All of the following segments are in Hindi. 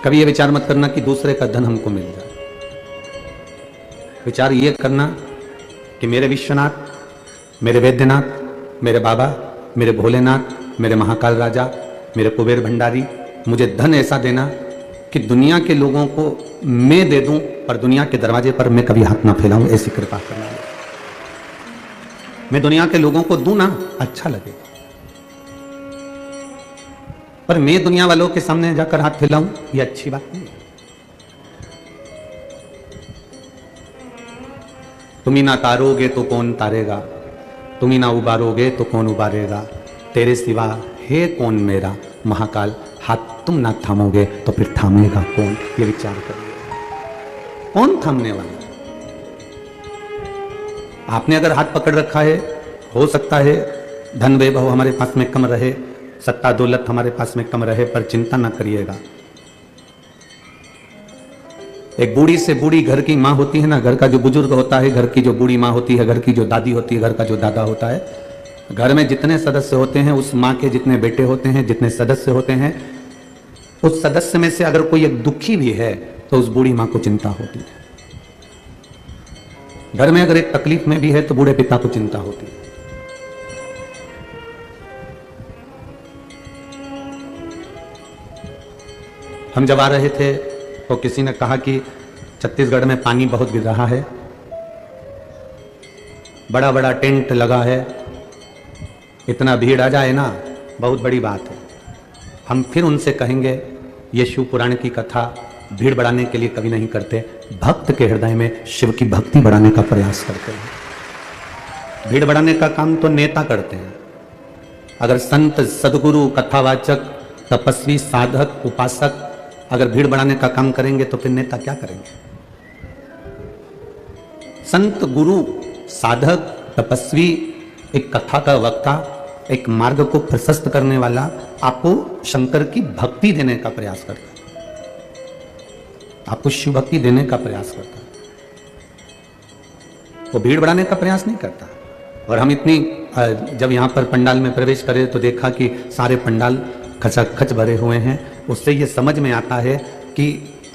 कभी ये विचार मत करना कि दूसरे का धन हमको मिल जाए। विचार ये करना कि मेरे विश्वनाथ, मेरे वैद्यनाथ, मेरे बाबा, मेरे भोलेनाथ, मेरे महाकाल राजा, मेरे कुबेर भंडारी, मुझे धन ऐसा देना कि दुनिया के लोगों को मैं दे दूं पर दुनिया के दरवाजे पर मैं कभी हाथ ना फैलाऊं, ऐसी कृपा करना। मैं दुनिया के लोगों को दूं ना, अच्छा लगे, पर मैं दुनिया वालों के सामने जाकर हाथ फैलाऊं, ये अच्छी बात नहीं है। तुम ही ना तारोगे तो कौन तारेगा, तुम ही ना उबारोगे तो कौन उबारेगा, तेरे सिवा है कौन मेरा महाकाल, हाथ तुम ना थामोगे तो फिर थामेगा कौन। ये विचार करिए, कौन थामने वाला? आपने अगर हाथ पकड़ रखा है, हो सकता है धन वैभव हमारे पास में कम रहे, सत्ता दौलत हमारे पास में कम रहे, पर चिंता ना करिएगा। एक बूढ़ी से बूढ़ी घर की माँ होती है ना, घर का जो बुजुर्ग होता है, घर की जो बूढ़ी माँ होती है, घर की जो दादी होती है, घर का जो दादा होता है, घर में जितने सदस्य होते हैं, उस माँ के जितने बेटे होते हैं, जितने सदस्य होते हैं, उस सदस्य में से अगर कोई एक दुखी भी है तो उस बूढ़ी माँ को चिंता होती है। घर में अगर एक तकलीफ में भी है तो बूढ़े पिता को चिंता होती है। हम जब आ रहे थे तो किसी ने कहा कि छत्तीसगढ़ में पानी बहुत गिर रहा है, बड़ा बड़ा टेंट लगा है, इतना भीड़ आ जाए ना, बहुत बड़ी बात है। हम फिर उनसे कहेंगे, ये शिव पुराण की कथा भीड़ बढ़ाने के लिए कभी नहीं करते, भक्त के हृदय में शिव की भक्ति बढ़ाने का प्रयास करते हैं। भीड़ बढ़ाने का काम तो नेता करते हैं। अगर संत, सदगुरु, कथावाचक, तपस्वी, साधक, उपासक अगर भीड़ बढ़ाने का काम करेंगे तो फिर नेता क्या करेंगे? संत, गुरु, साधक, तपस्वी, एक कथा का वक्ता, एक मार्ग को प्रशस्त करने वाला आपको शंकर की भक्ति देने का प्रयास करता है, आपको शिव भक्ति देने का प्रयास करता है, वो भीड़ बढ़ाने का प्रयास नहीं करता। और हम इतनी जब यहां पर पंडाल में प्रवेश करें तो देखा कि सारे पंडाल खचाखच भरे हुए हैं। उससे ये समझ में आता है कि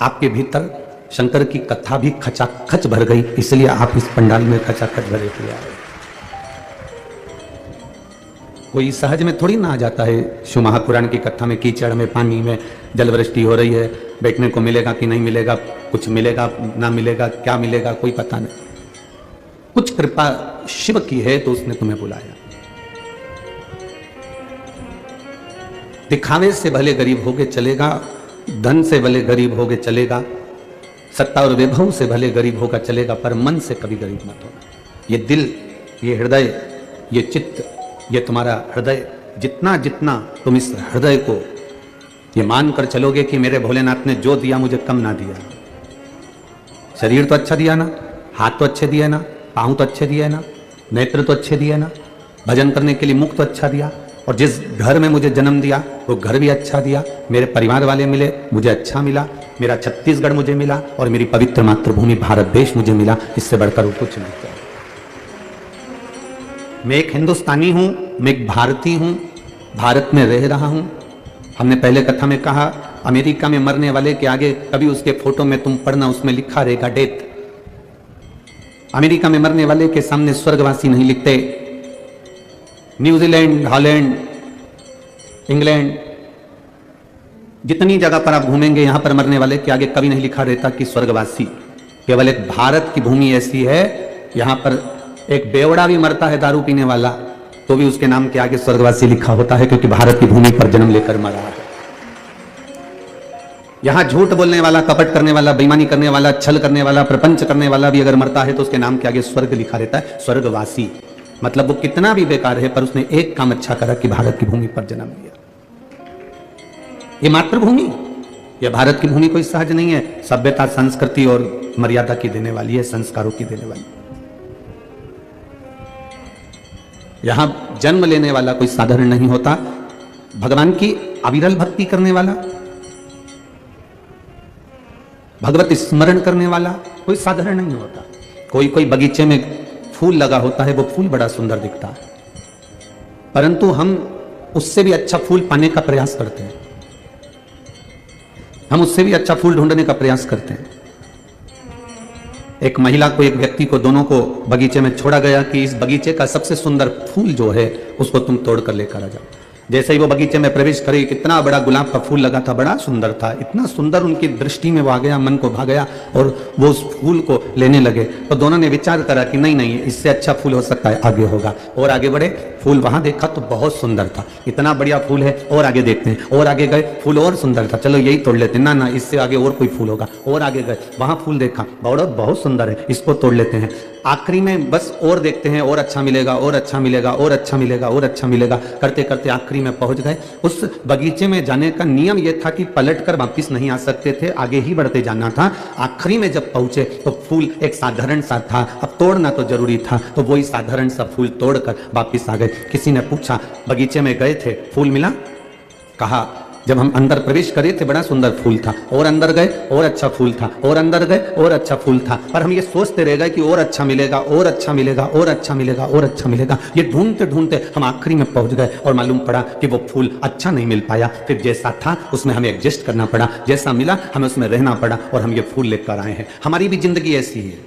आपके भीतर शंकर की कथा भी खचाखच भर गई, इसलिए आप इस पंडाल में खचाखच भरे हुए आए। कोई सहज में थोड़ी ना आ जाता है शिव महापुराण की कथा में, कीचड़ में, पानी में, जलवृष्टि हो रही है, बैठने को मिलेगा कि नहीं मिलेगा, कुछ मिलेगा ना मिलेगा, क्या मिलेगा कोई पता नहीं। कुछ कृपा शिव की है तो उसने तुम्हें बुलाया। दिखावे से भले गरीब होके चलेगा, धन से भले गरीब होके चलेगा, सत्ता और वैभव से भले गरीब होगा चलेगा, पर मन से कभी गरीब मत होना। ये दिल, ये हृदय, ये चित्त, ये तुम्हारा हृदय, जितना जितना तुम इस हृदय को ये मान कर चलोगे कि मेरे भोलेनाथ ने जो दिया मुझे कम ना दिया। शरीर तो अच्छा दिया ना, हाथ तो अच्छे दिए ना, पाँव तो अच्छे दिए ना, नेत्र तो अच्छे दिए ना, भजन करने के लिए मुख तो अच्छा दिया, और जिस घर में मुझे जन्म दिया वो घर भी अच्छा दिया, मेरे परिवार वाले मिले मुझे अच्छा मिला, मेरा छत्तीसगढ़ मुझे मिला, और मेरी पवित्र मातृभूमि भारत देश मुझे मिला। इससे बढ़कर वो कुछ नहीं चाहिए। मैं एक हिंदुस्तानी हूं, मैं एक भारतीय हूं, भारत में रह रहा हूं। हमने पहले कथा में कहा, अमेरिका में मरने वाले के आगे कभी उसके फोटो में तुम पढ़ना, उसमें लिखा रहेगा डेथ। अमेरिका में मरने वाले के सामने स्वर्गवासी नहीं लिखते। न्यूजीलैंड, हॉलैंड, इंग्लैंड, जितनी जगह पर आप घूमेंगे यहां पर मरने वाले के आगे कभी नहीं लिखा रहता कि स्वर्गवासी। केवल एक भारत की भूमि ऐसी है, यहां पर एक बेवड़ा भी मरता है दारू पीने वाला तो भी उसके नाम के आगे स्वर्गवासी लिखा होता है, क्योंकि भारत की भूमि पर जन्म लेकर मरा है। यहां झूठ बोलने वाला, कपट करने वाला, बेईमानी करने वाला, छल करने वाला, प्रपंच करने वाला भी अगर मरता है तो उसके नाम के आगे स्वर्ग लिखा रहता है, स्वर्गवासी। मतलब वो कितना भी बेकार है पर उसने एक काम अच्छा करा कि भारत की भूमि पर जन्म लिया। ये मातृभूमि, ये भारत की भूमि कोई सहज नहीं है, सभ्यता, संस्कृति और मर्यादा की देने वाली है, संस्कारों की देने वाली। यहां जन्म लेने वाला कोई साधारण नहीं होता। भगवान की अविरल भक्ति करने वाला, भगवत स्मरण करने वाला कोई साधारण नहीं होता। कोई कोई बगीचे में फूल लगा होता है, वो फूल बड़ा सुंदर दिखता है, परंतु हम उससे भी अच्छा फूल पाने का प्रयास करते हैं। हम उससे भी अच्छा फूल ढूंढने का प्रयास करते हैं। एक महिला को, एक व्यक्ति को, दोनों को बगीचे में छोड़ा गया कि इस बगीचे का सबसे सुंदर फूल जो है उसको तुम तोड़ कर लेकर आ जाओ। जैसे ही वो बगीचे में प्रवेश करे, कितना बड़ा गुलाब का फूल लगा था, बड़ा सुंदर था, इतना सुंदर उनकी दृष्टि में वो आ गया, मन को भा गया और वो उस फूल को लेने लगे। तो दोनों ने विचार करा कि नहीं नहीं, इससे अच्छा फूल हो सकता है, आगे होगा। और आगे बढ़े, फूल वहां देखा तो बहुत सुंदर था, इतना बढ़िया फूल है, और आगे देखते हैं। और आगे गए, फूल और सुंदर था, चलो यही तोड़ लेते हैं, ना ना इससे आगे और कोई फूल होगा। और आगे गए, वहां फूल देखा, बहुत सुंदर है, इसको तोड़ लेते हैं। आखिरी में बस और देखते हैं, और अच्छा मिलेगा, और अच्छा मिलेगा, और अच्छा मिलेगा, और अच्छा मिलेगा, करते करते आखिरी में पहुंच गए। उस बगीचे में जाने का नियम यह था कि पलटकर वापस नहीं आ सकते थे, आगे ही बढ़ते जाना था। आखिरी में जब पहुंचे तो फूल एक साधारण सा था, अब तोड़ना तो जरूरी था, तो वही साधारण सा फूल तोड़कर वापस आ गए। किसी ने पूछा, बगीचे में गए थे, फूल मिला? कहा, जब हम अंदर प्रवेश करे थे बड़ा सुंदर फूल था, और अंदर गए और अच्छा फूल था, और अंदर गए और अच्छा फूल था, पर हम ये सोचते रह गए कि और अच्छा मिलेगा, और अच्छा मिलेगा, और अच्छा मिलेगा, और अच्छा मिलेगा। ये ढूंढते ढूंढते हम आखिरी में पहुंच गए और मालूम पड़ा कि वो फूल अच्छा नहीं मिल पाया। फिर जैसा था उसमें हमें एडजस्ट करना पड़ा, जैसा मिला हमें उसमें रहना पड़ा, और हम ये फूल लेकर आए हैं। हमारी भी जिंदगी ऐसी है।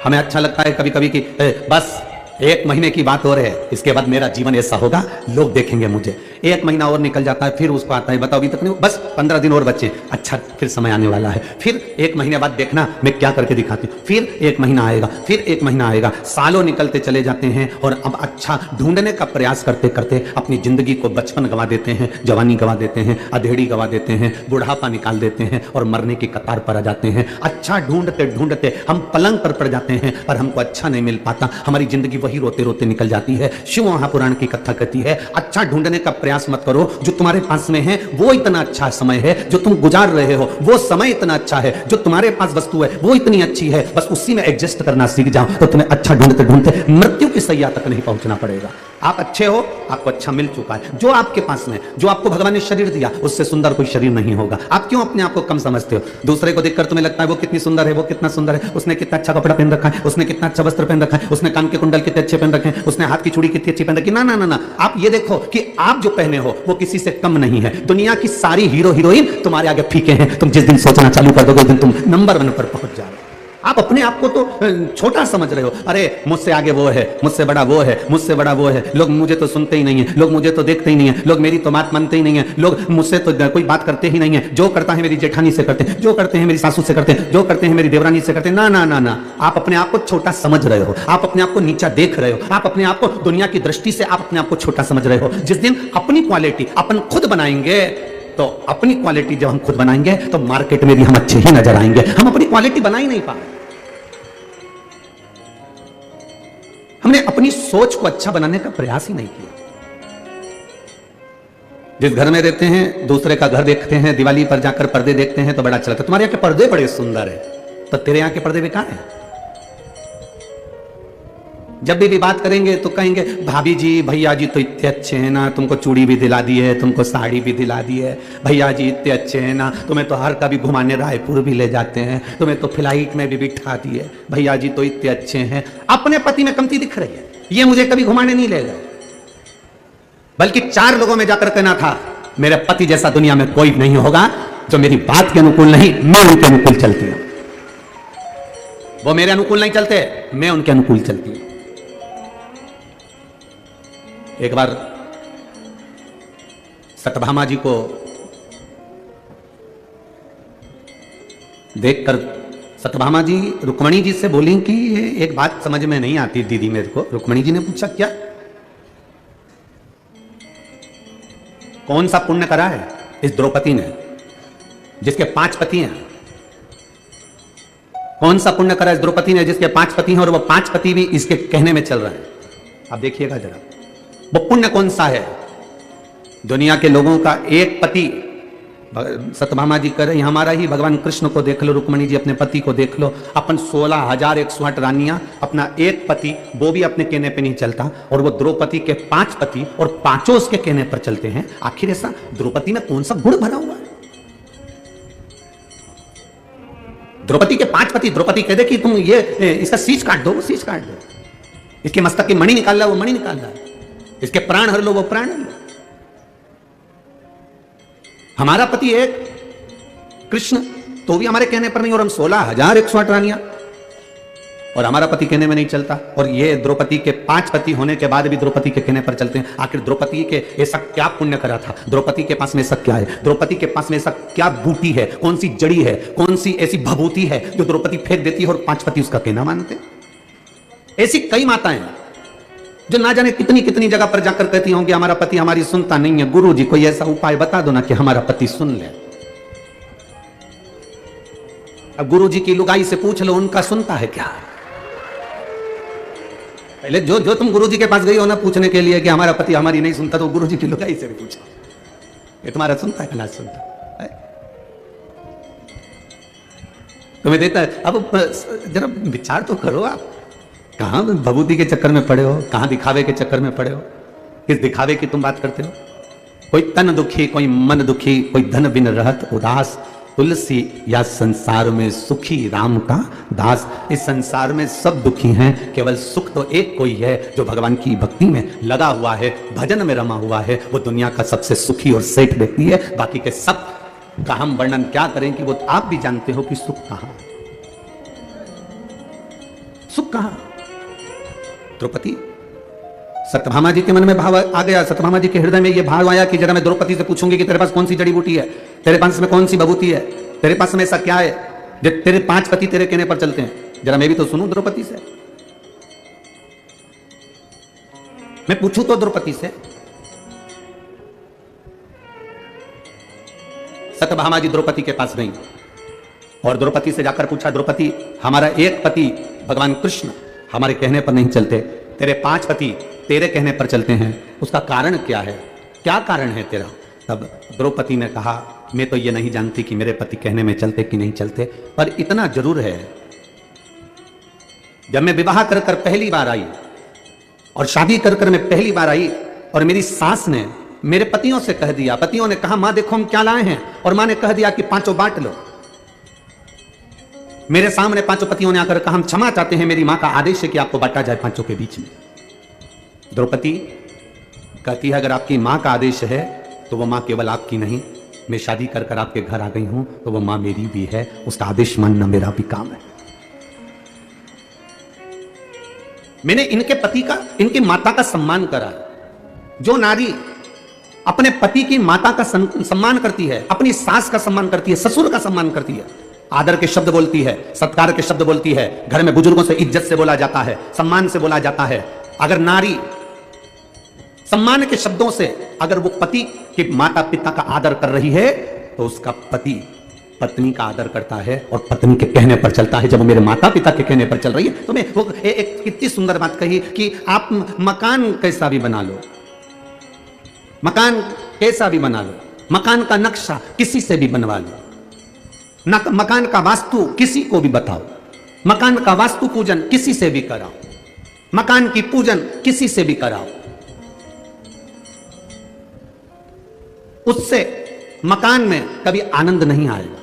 हमें अच्छा लगता है कभी कभी कि बस 1 महीने की बात और है, इसके बाद मेरा जीवन ऐसा होगा, लोग देखेंगे मुझे। 1 महीना और निकल जाता है, फिर उसको आता है, बताओ अभी तक नहीं, बस 15 दिन और बचे, अच्छा फिर समय आने वाला है, फिर 1 महीने बाद देखना मैं क्या करके दिखाती हूँ। फिर 1 महीना आएगा, फिर 1 महीना आएगा, सालों निकलते चले जाते हैं, और अब अच्छा ढूंढने का प्रयास करते करते अपनी जिंदगी को बचपन गंवा देते हैं, जवानी गंवा देते हैं, अधेड़ी गंवा देते हैं, बुढ़ापा निकाल देते हैं, और मरने की कतार पर आ जाते हैं। अच्छा ढूंढते ढूंढते हम पलंग पर पड़ जाते हैं, पर हमको अच्छा नहीं मिल पाता, हमारी जिंदगी वही रोते रोते निकल जाती है। शिव महापुराण की कथा कहती है, अच्छा ढूंढने का प्रयास मत करो, जो तुम्हारे पास में है वो इतना अच्छा समय है, जो तुम गुजार रहे हो वो समय इतना अच्छा है, जो तुम्हारे पास वस्तु है वो इतनी अच्छी है, बस उसी में एडजस्ट करना सीख जाओ, तो तुम्हें अच्छा ढूंढते ढूंढते मृत्यु की सैया तक नहीं पहुंचना पड़ेगा। आप अच्छे हो, आपको अच्छा मिल चुका है, जो आपके पास में, जो आपको भगवान ने शरीर दिया, उससे सुंदर कोई शरीर नहीं होगा। आप क्यों अपने आप को कम समझते हो? दूसरे को देखकर तुम्हें लगता है वो कितनी सुंदर है, वो कितना सुंदर है, उसने कितना अच्छा कपड़ा पहन रखा है, उसने कितना अच्छा वस्त्र पहन रखा है, उसने कान के कुंडल कितने अच्छे पहन रखे हैं, उसने हाथ की चूड़ी कितनी अच्छी पहन रखी। ना ना ना ना, आप ये देखो कि आप जो पहने हो वो किसी से कम नहीं है। दुनिया की सारी हीरो हीरोइन तुम्हारे आगे फीके हैं। तुम जिस दिन सोचना चालू कर दोगे उस दिन तुम नंबर 1 पर पहुंच जाओगे। आप अपने आप को तो छोटा समझ रहे हो, अरे मुझसे आगे वो है, मुझसे बड़ा वो है, मुझसे बड़ा वो है, लोग मुझे तो सुनते ही नहीं है, लोग मुझे तो देखते ही नहीं है, लोग मेरी तो बात मानते ही नहीं है, लोग मुझसे तो कोई बात करते ही नहीं है, जो करता है मेरी जेठानी से करते हैं, जो करते हैं मेरी सासू से करते हैं, जो करते हैं मेरी देवरानी से करते हैं। ना ना ना ना, आप अपने आप को छोटा समझ रहे हो, आप अपने आप को नीचा देख रहे हो, आप अपने आप को दुनिया की दृष्टि से आप अपने आप को छोटा समझ रहे हो। जिस दिन अपनी क्वालिटी अपन खुद बनाएंगे, तो अपनी क्वालिटी जब हम खुद बनाएंगे तो मार्केट में भी हम अच्छे ही नजर आएंगे। हम अपनी क्वालिटी बना ही नहीं पा रहे, हमने अपनी सोच को अच्छा बनाने का प्रयास ही नहीं किया। जिस घर में रहते हैं दूसरे का घर देखते हैं, दिवाली पर जाकर पर्दे देखते हैं तो बड़ा अच्छा लगता है, तुम्हारे यहाँ के पर्दे बड़े सुंदर है, तो तेरे यहाँ के पर्दे बेकार हैं। जब भी बात करेंगे तो कहेंगे भाभी जी भैया जी तो इतने अच्छे हैं ना, तुमको चूड़ी भी दिला दी है, तुमको साड़ी भी दिला दी है, भैया जी इतने अच्छे हैं ना, तुम्हें तो हर कभी घुमाने रायपुर भी ले जाते हैं, तुम्हें तो फ्लाइट में भी बिठा दिए, भैया जी तो इतने अच्छे हैं। अपने पति में कमती दिख रही है, ये मुझे कभी घुमाने नहीं ले गए, बल्कि 4 लोगों में जाकर कहना था मेरे पति जैसा दुनिया में कोई नहीं होगा, जो मेरी बात के अनुकूल नहीं मैं उनके अनुकूल चलती हूं। वो मेरे अनुकूल नहीं चलते, मैं उनके अनुकूल चलती हूं। एक बार सत्यभामा जी को देखकर सत्यभामा जी रुक्मणी जी से बोली कि एक बात समझ में नहीं आती दीदी मेरे को। रुक्मणी जी ने पूछा क्या? कौन सा पुण्य करा है इस द्रौपदी ने जिसके 5 पति हैं? कौन सा पुण्य करा इस द्रौपदी ने जिसके 5 पति हैं और वो 5 पति भी इसके कहने में चल रहे हैं? आप देखिएगा जरा, वो पुण्य कौन सा है? दुनिया के लोगों का एक पति, सत्यभामा जी कह रहे हैं हमारा ही भगवान कृष्ण को देख लो, रुक्मणी जी अपने पति को देख लो, अपन 16,108 रानियां, अपना एक पति वो भी अपने कहने पे नहीं चलता, और वो द्रौपदी के 5 पति और 5 उसके कहने पर चलते हैं। आखिर ऐसा द्रौपदी में कौन सा गुण भरा हुआ है? द्रौपदी के 5 पति, द्रौपदी कह दे कि तुम ये इसका सींच काट दो, वो सींच काट दो, इसके मस्तक की मणि निकाल ला, वो मणि निकाल ला, इसके प्राण हर लो, वो प्राण हर लो। हमारा पति एक कृष्ण, तो भी हमारे कहने पर नहीं, और हम 16,108 रानियां, और हमारा पति कहने में नहीं चलता। और ये द्रौपदी के 5 पति होने के बाद भी द्रौपदी के कहने पर चलते हैं। आखिर द्रौपदी के ऐसा क्या पुण्य करा था? द्रौपदी के पास में ऐसा क्या है? द्रौपदी के पास में ऐसा क्या बूटी है? कौन सी जड़ी है? कौन सी ऐसी भभूति है जो द्रौपदी फेंक देती है और 5 पति उसका कहना मानते? ऐसी कई माताएं जो ना जाने कितनी कितनी जगह पर जाकर कहती होंगी हमारा पति हमारी सुनता नहीं है, गुरु जी कोई ऐसा उपाय बता दो ना कि हमारा पति सुन ले। अब गुरु जी की लुगाई से पूछ लो, उनका सुनता है क्या? पहले जो तुम गुरु जी के पास गई हो ना पूछने के लिए कि हमारा पति हमारी नहीं सुनता, तो गुरु जी की लुगाई से भी पूछो, ये तुम्हारा सुनता है कि ना सुनता है? तुम्हें देता है। अब जरा विचार तो करो, आप कहां भभूति के चक्कर में पड़े हो, कहां दिखावे के चक्कर में पड़े हो? किस दिखावे की तुम बात करते हो? कोई तन दुखी, कोई मन दुखी, कोई धन बिन रहत उदास, तुलसी या संसार में सुखी राम का दास। इस संसार में सब दुखी हैं, केवल सुख तो एक कोई है जो भगवान की भक्ति में लगा हुआ है, भजन में रमा हुआ है, वो दुनिया का सबसे सुखी और सेठ व्यक्ति है। बाकी के सब का हम वर्णन क्या करें कि वो आप भी जानते हो कि सुख कहां, सुख कहां। द्रौपदी, सत्यभामा जी के मन में भाव आ गया, सत्यभामा जी के हृदय में यह भाव आया कि जरा मैं द्रौपदी से पूछूंगी कि तेरे पास कौन सी जड़ी बूटी है, तेरे पास में कौन सी भभूति है, तेरे पास में ऐसा क्या है जो तेरे 5 पति तेरे कहने पर चलते हैं, जरा मैं भी तो सुनूं द्रौपदी से। मैं पूछूं तो द्रौपदी से। सत्यभामा जी द्रौपदी के पास गई और द्रौपदी से जाकर पूछा, द्रौपदी हमारा एक पति भगवान कृष्ण हमारे कहने पर नहीं चलते, तेरे 5 पति तेरे कहने पर चलते हैं, उसका कारण क्या है? क्या कारण है तेरा? तब द्रौपदी ने कहा, मैं तो ये नहीं जानती कि मेरे पति कहने में चलते कि नहीं चलते, पर इतना जरूर है, जब मैं विवाह कर कर पहली बार आई और शादी कर कर मैं पहली बार आई और मेरी सास ने मेरे पतियों से कह दिया, पतियों ने कहा मां देखो हम क्या लाए हैं, और मां ने कह दिया कि 5 बांट लो। मेरे सामने 5 पतियों ने आकर कहा हम क्षमा चाहते हैं, मेरी मां का आदेश है कि आपको बांटा जाए 5 के बीच में। द्रौपदी कहती है अगर आपकी मां का आदेश है तो वो मां केवल आपकी नहीं, मैं शादी कर कर आपके घर आ गई हूं तो वो मां मेरी भी है, उसका आदेश मानना मेरा भी काम है। मैंने इनके पति का, इनकी माता का सम्मान करा। जो नारी अपने पति की माता का सम्मान करती है, अपनी सास का सम्मान करती है, ससुर का सम्मान करती है, आदर के शब्द बोलती है, सत्कार के शब्द बोलती है, घर में बुजुर्गों से इज्जत से बोला जाता है, सम्मान से बोला जाता है, अगर नारी सम्मान के शब्दों से अगर वो पति के माता पिता का आदर कर रही है तो उसका पति पत्नी का आदर करता है और पत्नी के कहने पर चलता है। जब वो मेरे माता पिता के कहने पर चल रही है तो मैं वो एक कितनी सुंदर बात कही कि आप मकान कैसा भी बना लो, मकान कैसा भी बना लो, मकान का नक्शा किसी से भी बनवा लो, मकान का वास्तु किसी को भी बताओ, मकान का वास्तु पूजन किसी से भी कराओ, मकान की पूजन किसी से भी कराओ, उससे मकान में कभी आनंद नहीं आएगा।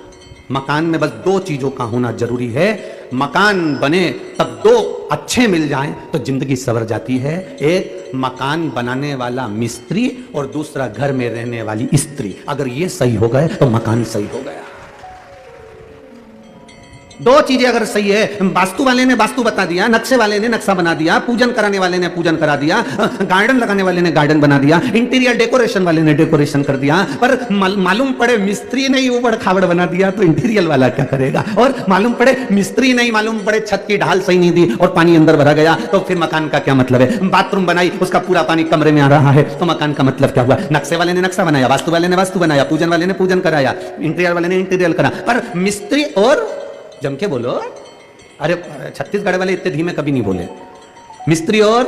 मकान में बस 2 चीजों का होना जरूरी है। मकान बने तब 2 अच्छे मिल जाएं तो जिंदगी सवर जाती है। एक मकान बनाने वाला मिस्त्री और दूसरा घर में रहने वाली स्त्री, अगर ये सही हो गए तो मकान सही हो गया। 2 चीजें अगर सही है, वास्तु वाले ने वास्तु बता दिया, नक्शे वाले ने नक्शा बना दिया, पूजन कराने वाले ने पूजन करा दिया, गार्डन लगाने वाले ने गार्डन बना दिया, इंटीरियर डेकोरेशन वाले ने डेकोरेशन कर दिया, पर मालूम पड़े मिस्त्री नहीं ऊबड़ खाबड़ बना दिया तो इंटीरियर वाला क्या करेगा? और मालूम पड़े मिस्त्री नहीं, मालूम पड़े छत की ढाल सही नहीं दी और पानी अंदर भरा गया तो फिर मकान का क्या मतलब है? बाथरूम बनाई, उसका पूरा पानी कमरे में आ रहा है तो मकान का मतलब क्या हुआ? नक्शे वाले ने नक्शा बनाया, वास्तु वाले ने वास्तु बनाया, पूजन वाले ने पूजन कराया, इंटीरियर वाले ने इंटीरियर करा, पर मिस्त्री और जम के बोलो, अरे छत्तीसगढ़ वाले इतने धीमे कभी नहीं बोले, मिस्त्री और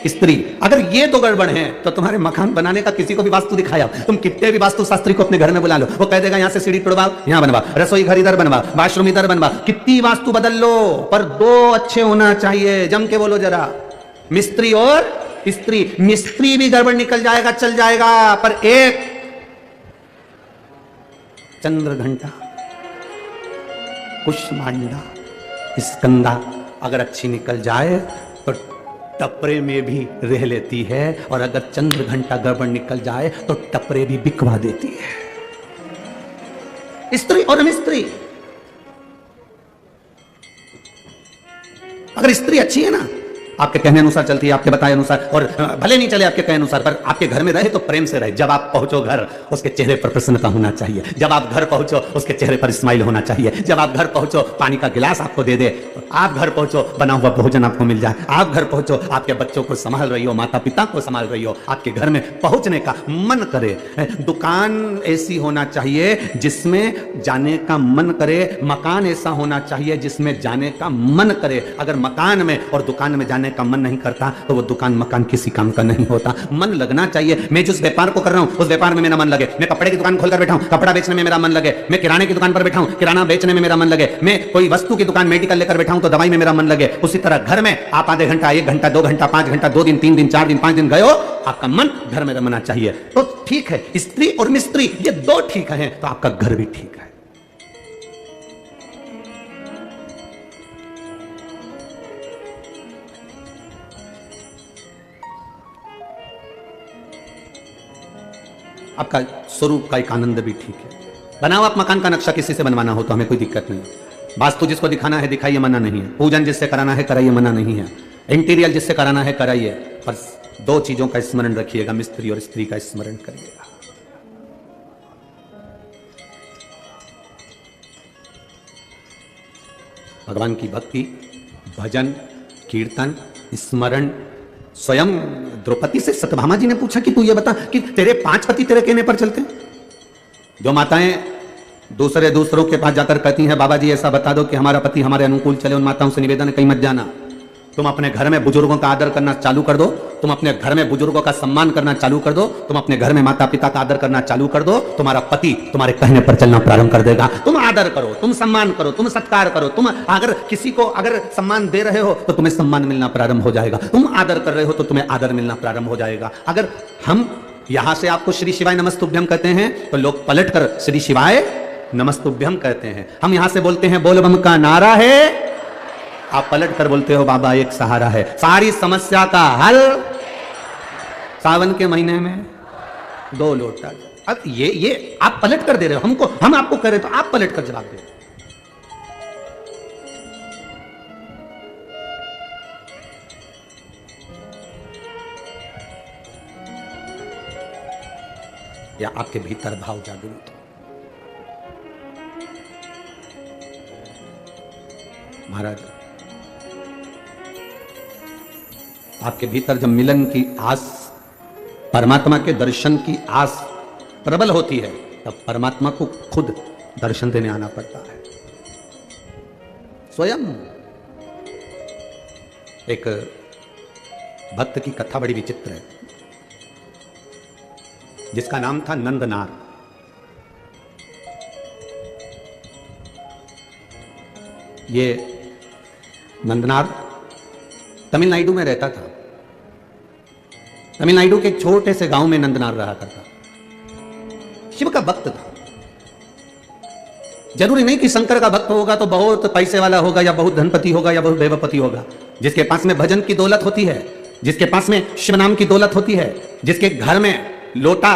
स्त्री, अगर ये 2 गड़बड़ हैं तो तुम्हारे मकान बनाने का किसी को भी वास्तु दिखाया, तुम कितने भी वास्तु शास्त्री को अपने घर में बुला लो, वो कह देगा यहां से सीढ़ी तोड़वाओ, यहां बनवा, रसोई घर इधर बनवा, वॉशरूम इधर बनवा, कितनी वास्तु बदल लो पर 2 अच्छे होना चाहिए। जम के बोलो जरा, मिस्त्री और स्त्री। मिस्त्री भी गड़बड़ निकल जाएगा, चल जाएगा, पर एक चंद्र घंटा, कुष्मांडा, स्कंदा अगर अच्छी निकल जाए तो टपरे में भी रह लेती है, और अगर चंद्र घंटा गड़बड़ निकल जाए तो टपरे भी बिकवा देती है। स्त्री और मिस्त्री। अगर स्त्री अच्छी है ना, आपके कहने अनुसार चलती है, आपके बताए अनुसार, और भले नहीं चले आपके कहने अनुसार, पर आपके घर में रहे तो प्रेम से रहे। जब आप पहुंचो घर, उसके चेहरे पर प्रसन्नता होना चाहिए। जब आप घर पहुंचो, उसके चेहरे पर स्माइल होना चाहिए। जब आप घर पहुंचो, पानी का गिलास आपको दे दे। आप घर पहुंचो, बना हुआ भोजन आपको मिल जाए। आप घर पहुंचो, आपके बच्चों को संभाल रही हो, माता पिता को संभाल रही हो, आपके घर में पहुंचने का मन करे। दुकान ऐसी होना चाहिए जिसमें जाने का मन करे। मकान ऐसा होना चाहिए जिसमें जाने का मन करे। अगर मकान में और दुकान में जाने का मन नहीं करता तो वो दुकान मकान किसी काम का नहीं होता। मन लगना चाहिए। मैं जिस व्यापार को कर रहा हूं उस व्यापार में मेरा मन लगे। मैं कपड़े की दुकान खोलकर बैठा हूं, कपड़ा बेचने में मेरा मन लगे। मैं किराने की दुकान पर बैठा हूं, किराना बेचने में मेरा मन लगे। मैं कोई वस्तु की दुकान मेडिकल लेकर बैठा हूं तो दवाई में मेरा मन लगे। उसी तरह घर में आप आधे घंटा, 1 घंटा, 2 घंटा, 5 घंटा, 2 दिन, 3 दिन, 4 दिन, 5 दिन गए हो, आपका मन घर में रमना चाहिए। तो ठीक है, स्त्री और मिस्त्री ये दो ठीक है तो आपका घर भी ठीक है। आपका स्वरूप का एक आनंद भी ठीक है। बनाओ आप मकान का नक्शा, किसी से बनवाना हो तो हमें कोई दिक्कत नहीं। वास्तु जिसको दिखाना है दिखाइए, मना नहीं है। पूजन जिससे कराना है कराइए, मना नहीं है। इंटीरियर जिससे कराना है कराइए, पर 2 चीजों का स्मरण रखिएगा, मिस्त्री और स्त्री का स्मरण करिएगा। भगवान की भक्ति, भजन, कीर्तन, स्मरण। स्वयं द्रौपदी से सत्यभामा जी ने पूछा कि तू ये बता कि तेरे 5 पति तेरे कहने पर चलते हैं। जो माताएं दूसरों के पास जाकर कहती हैं बाबा जी ऐसा बता दो कि हमारा पति हमारे अनुकूल चले, उन माताओं से निवेदन है कहीं मत जाना। तुम अपने घर में बुजुर्गों का आदर करना चालू कर दो। तुम अपने घर में बुजुर्गों का सम्मान करना चालू कर दो। तुम अपने घर में माता पिता का आदर करना चालू कर दो। तुम्हारा पति तुम्हारे कहने पर चलना प्रारंभ कर देगा। तुम आदर करो, तुम सम्मान करो, तुम सत्कार करो। तुम अगर किसी को अगर सम्मान दे रहे हो तो तुम्हें सम्मान मिलना प्रारंभ हो जाएगा। तुम आदर कर रहे हो तो तुम्हें आदर मिलना प्रारंभ हो जाएगा। अगर हम यहां से आपको श्री शिवाय नमस्तुभ्यम कहते हैं तो लोग पलट कर श्री शिवाय नमस्तुभ्यम कहते हैं। हम यहां से बोलते हैं बोल बम का नारा है, आप पलट कर बोलते हो बाबा एक सहारा है। सारी समस्या का हल सावन के महीने में 2 लोटा। अब ये आप पलट कर दे रहे हो हमको, हम आपको कह रहे तो आप पलट कर जवाब दे रहे हो। या आपके भीतर भाव जागृत हो। महाराज, आपके भीतर जब मिलन की आस, परमात्मा के दर्शन की आस प्रबल होती है, तब परमात्मा को खुद दर्शन देने आना पड़ता है। स्वयं एक भक्त की कथा बड़ी विचित्र है, जिसका नाम था नंदनार। ये नंदनार तमिलनाडु में रहता था। तमिलनाडु के एक छोटे से गांव में नंदनार रहा करता। शिव का भक्त था। जरूरी नहीं कि शंकर का भक्त होगा तो बहुत पैसे वाला होगा या बहुत धनपति होगा या बहुत देवपति होगा। जिसके पास में भजन की दौलत होती है, जिसके पास में शिव नाम की दौलत होती है, जिसके घर में लोटा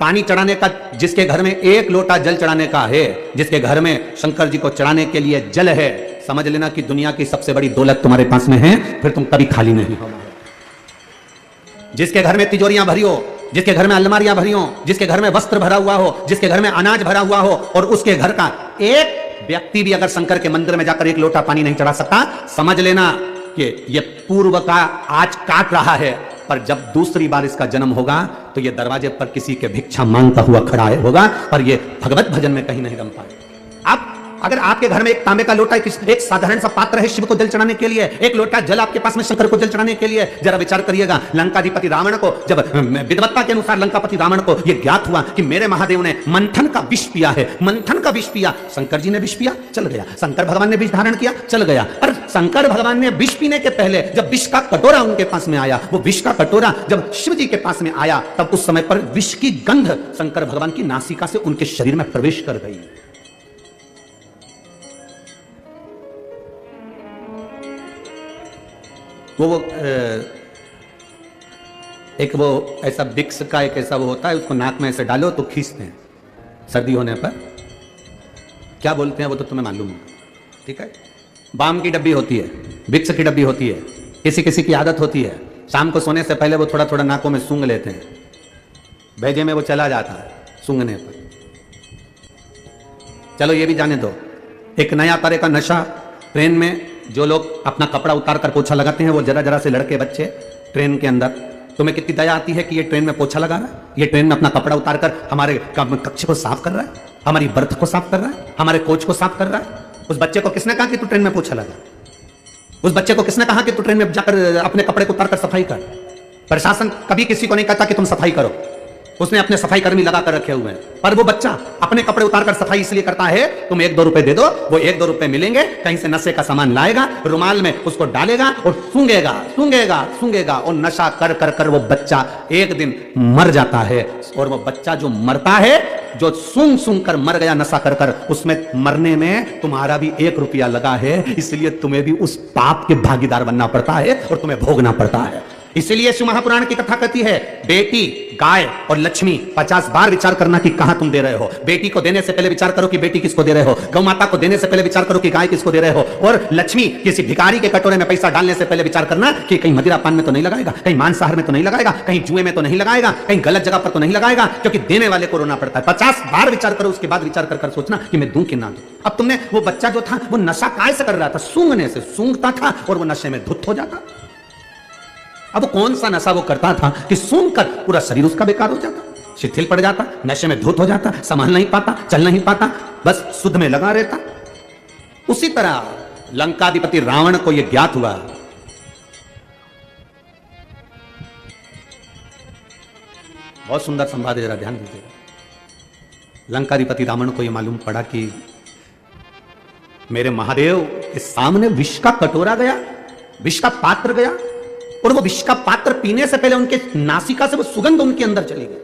पानी चढ़ाने का, जिसके घर में 1 लोटा जल चढ़ाने का है, जिसके घर में शंकर जी को चढ़ाने के लिए जल है, समझ लेना कि दुनिया की सबसे बड़ी दौलत तुम्हारे पास में है, फिर तुम कभी खाली नहीं होना। जिसके घर में तिजोरियां भरी हो, जिसके घर में अलमारियां भरी हो, जिसके घर में वस्त्र भरा हुआ हो, जिसके घर में अनाज भरा हुआ हो, और उसके घर का एक व्यक्ति भी अगर शंकर के मंदिर में जाकर 1 लोटा पानी नहीं चढ़ा सकता, समझ लेना कि यह पूर्व का आज काट रहा है, पर जब दूसरी बार इसका जन्म होगा तो यह दरवाजे पर किसी के भिक्षा मांगता हुआ खड़ा होगा, पर यह भगवत भजन में कहीं नहीं रम पाए। आप अगर आपके घर में एक तांबे का लोटा, एक साधारण सा पात्र है शिव को जल चढ़ाने के लिए, 1 लोटा जल आपके पास में शंकर को जल चढ़ाने के लिए, जरा विचार करिएगा। लंकाधिपति रावण को जब विद्वत्ता के अनुसार लंकापति रावण को यह ज्ञात हुआ कि मेरे महादेव ने मंथन का विष पिया है, मंथन का विष पिया, शंकर जी ने विष पिया, चल गया। शंकर भगवान ने विष धारण किया, चल गया। पर शंकर भगवान ने विष पीने के पहले जब विष का कटोरा उनके पास में आया, वो विष का कटोरा जब शिव जी के पास में आया, तब उस समय पर विष की गंध शंकर भगवान की नासिका से उनके शरीर में प्रवेश कर गई। वो एक वो ऐसा विक्स का एक ऐसा वो होता है, उसको नाक में ऐसे डालो तो खींचते हैं सर्दी होने पर, क्या बोलते हैं वो तो तुम्हें मालूम है, ठीक है। बाम की डब्बी होती है, विक्स की डब्बी होती है, किसी किसी की आदत होती है शाम को सोने से पहले वो थोड़ा थोड़ा नाकों में सूंघ लेते हैं, भेजे में वो चला जाता है सूंघने पर। चलो ये भी जाने दो, एक नया तरह का नशा ट्रेन में, जो लोग अपना कपड़ा उतार कर पोछा लगाते हैं, वो जरा जरा से लड़के बच्चे ट्रेन के अंदर, तुम्हें कितनी दया आती है कि ये ट्रेन में पोछा लगा रहा है, ये ट्रेन में अपना कपड़ा उतार कर हमारे कक्ष को साफ कर रहा है, हमारी बर्थ को साफ कर रहा है, हमारे कोच को साफ कर रहा है। उस बच्चे को किसने कहा कि तू ट्रेन में पोछा लगा? उस बच्चे को किसने कहा कि तू ट्रेन में जाकर अपने कपड़े को उतार कर सफाई कर? प्रशासन कभी किसी को नहीं कहता कि तुम सफाई करो, उसने अपने सफाई कर्मी लगा कर रखे हुए हैं, पर वो बच्चा अपने कपड़े उतार कर सफाई इसलिए करता है, तुम 1-2 रुपए दे दो, वो 1-2 रुपए मिलेंगे, कहीं से नशे का सामान लाएगा, रुमाल में उसको डालेगा और सूंघेगा सूंघेगा सूंघेगा, और नशा कर कर कर वो बच्चा एक दिन मर जाता है। और वो बच्चा जो मरता है, जो सूंघ सूंघ कर मर गया नशा कर कर, उसमें मरने में तुम्हारा भी 1 रुपया लगा है, इसलिए तुम्हें भी उस पाप के भागीदार बनना पड़ता है और तुम्हें भोगना पड़ता है। इसलिए शिव महापुराण की कथा कहती है, बेटी, गाय और लक्ष्मी 50 बार विचार करना कि कहां तुम दे रहे हो। बेटी को देने से पहले विचार करो कि बेटी किसको दे रहे हो, गौ माता को देने से पहले विचार करो कि गाय किसको दे रहे हो, और लक्ष्मी, किसी भिखारी के कटोरे में पैसा डालने से पहले विचार करना कि कहीं मदिरा पान में तो नहीं लगाएगा, कहीं मांसाहार में तो नहीं लगाएगा, कहीं जुए में तो नहीं लगाएगा, कहीं गलत जगह पर तो नहीं लगाएगा, क्योंकि देने वाले को रोना पड़ता है। 50 बार विचार करो, उसके बाद विचार कर सोचना कि मैं दूं कि ना दूं। अब तुमने, वो बच्चा जो था वो नशा काय से कर रहा था? सूंघने से, सूंघता था और वो नशे में धुत हो जाता। अब कौन सा नशा वो करता था कि सूंघ कर पूरा शरीर उसका बेकार हो जाता, शिथिल पड़ जाता, नशे में धुत हो जाता, संभाल नहीं पाता, चल नहीं पाता, बस शुद्ध में लगा रहता। उसी तरह लंकाधिपति रावण को यह ज्ञात हुआ, बहुत सुंदर संवाद है, जरा ध्यान दीजिएगा। लंकाधिपति रावण को यह मालूम पड़ा कि मेरे महादेव के सामने विष का कटोरा गया, विष का पात्र गया, और वो विष का पात्र पीने से पहले उनके नासिका से वो सुगंध उनके अंदर चली गई।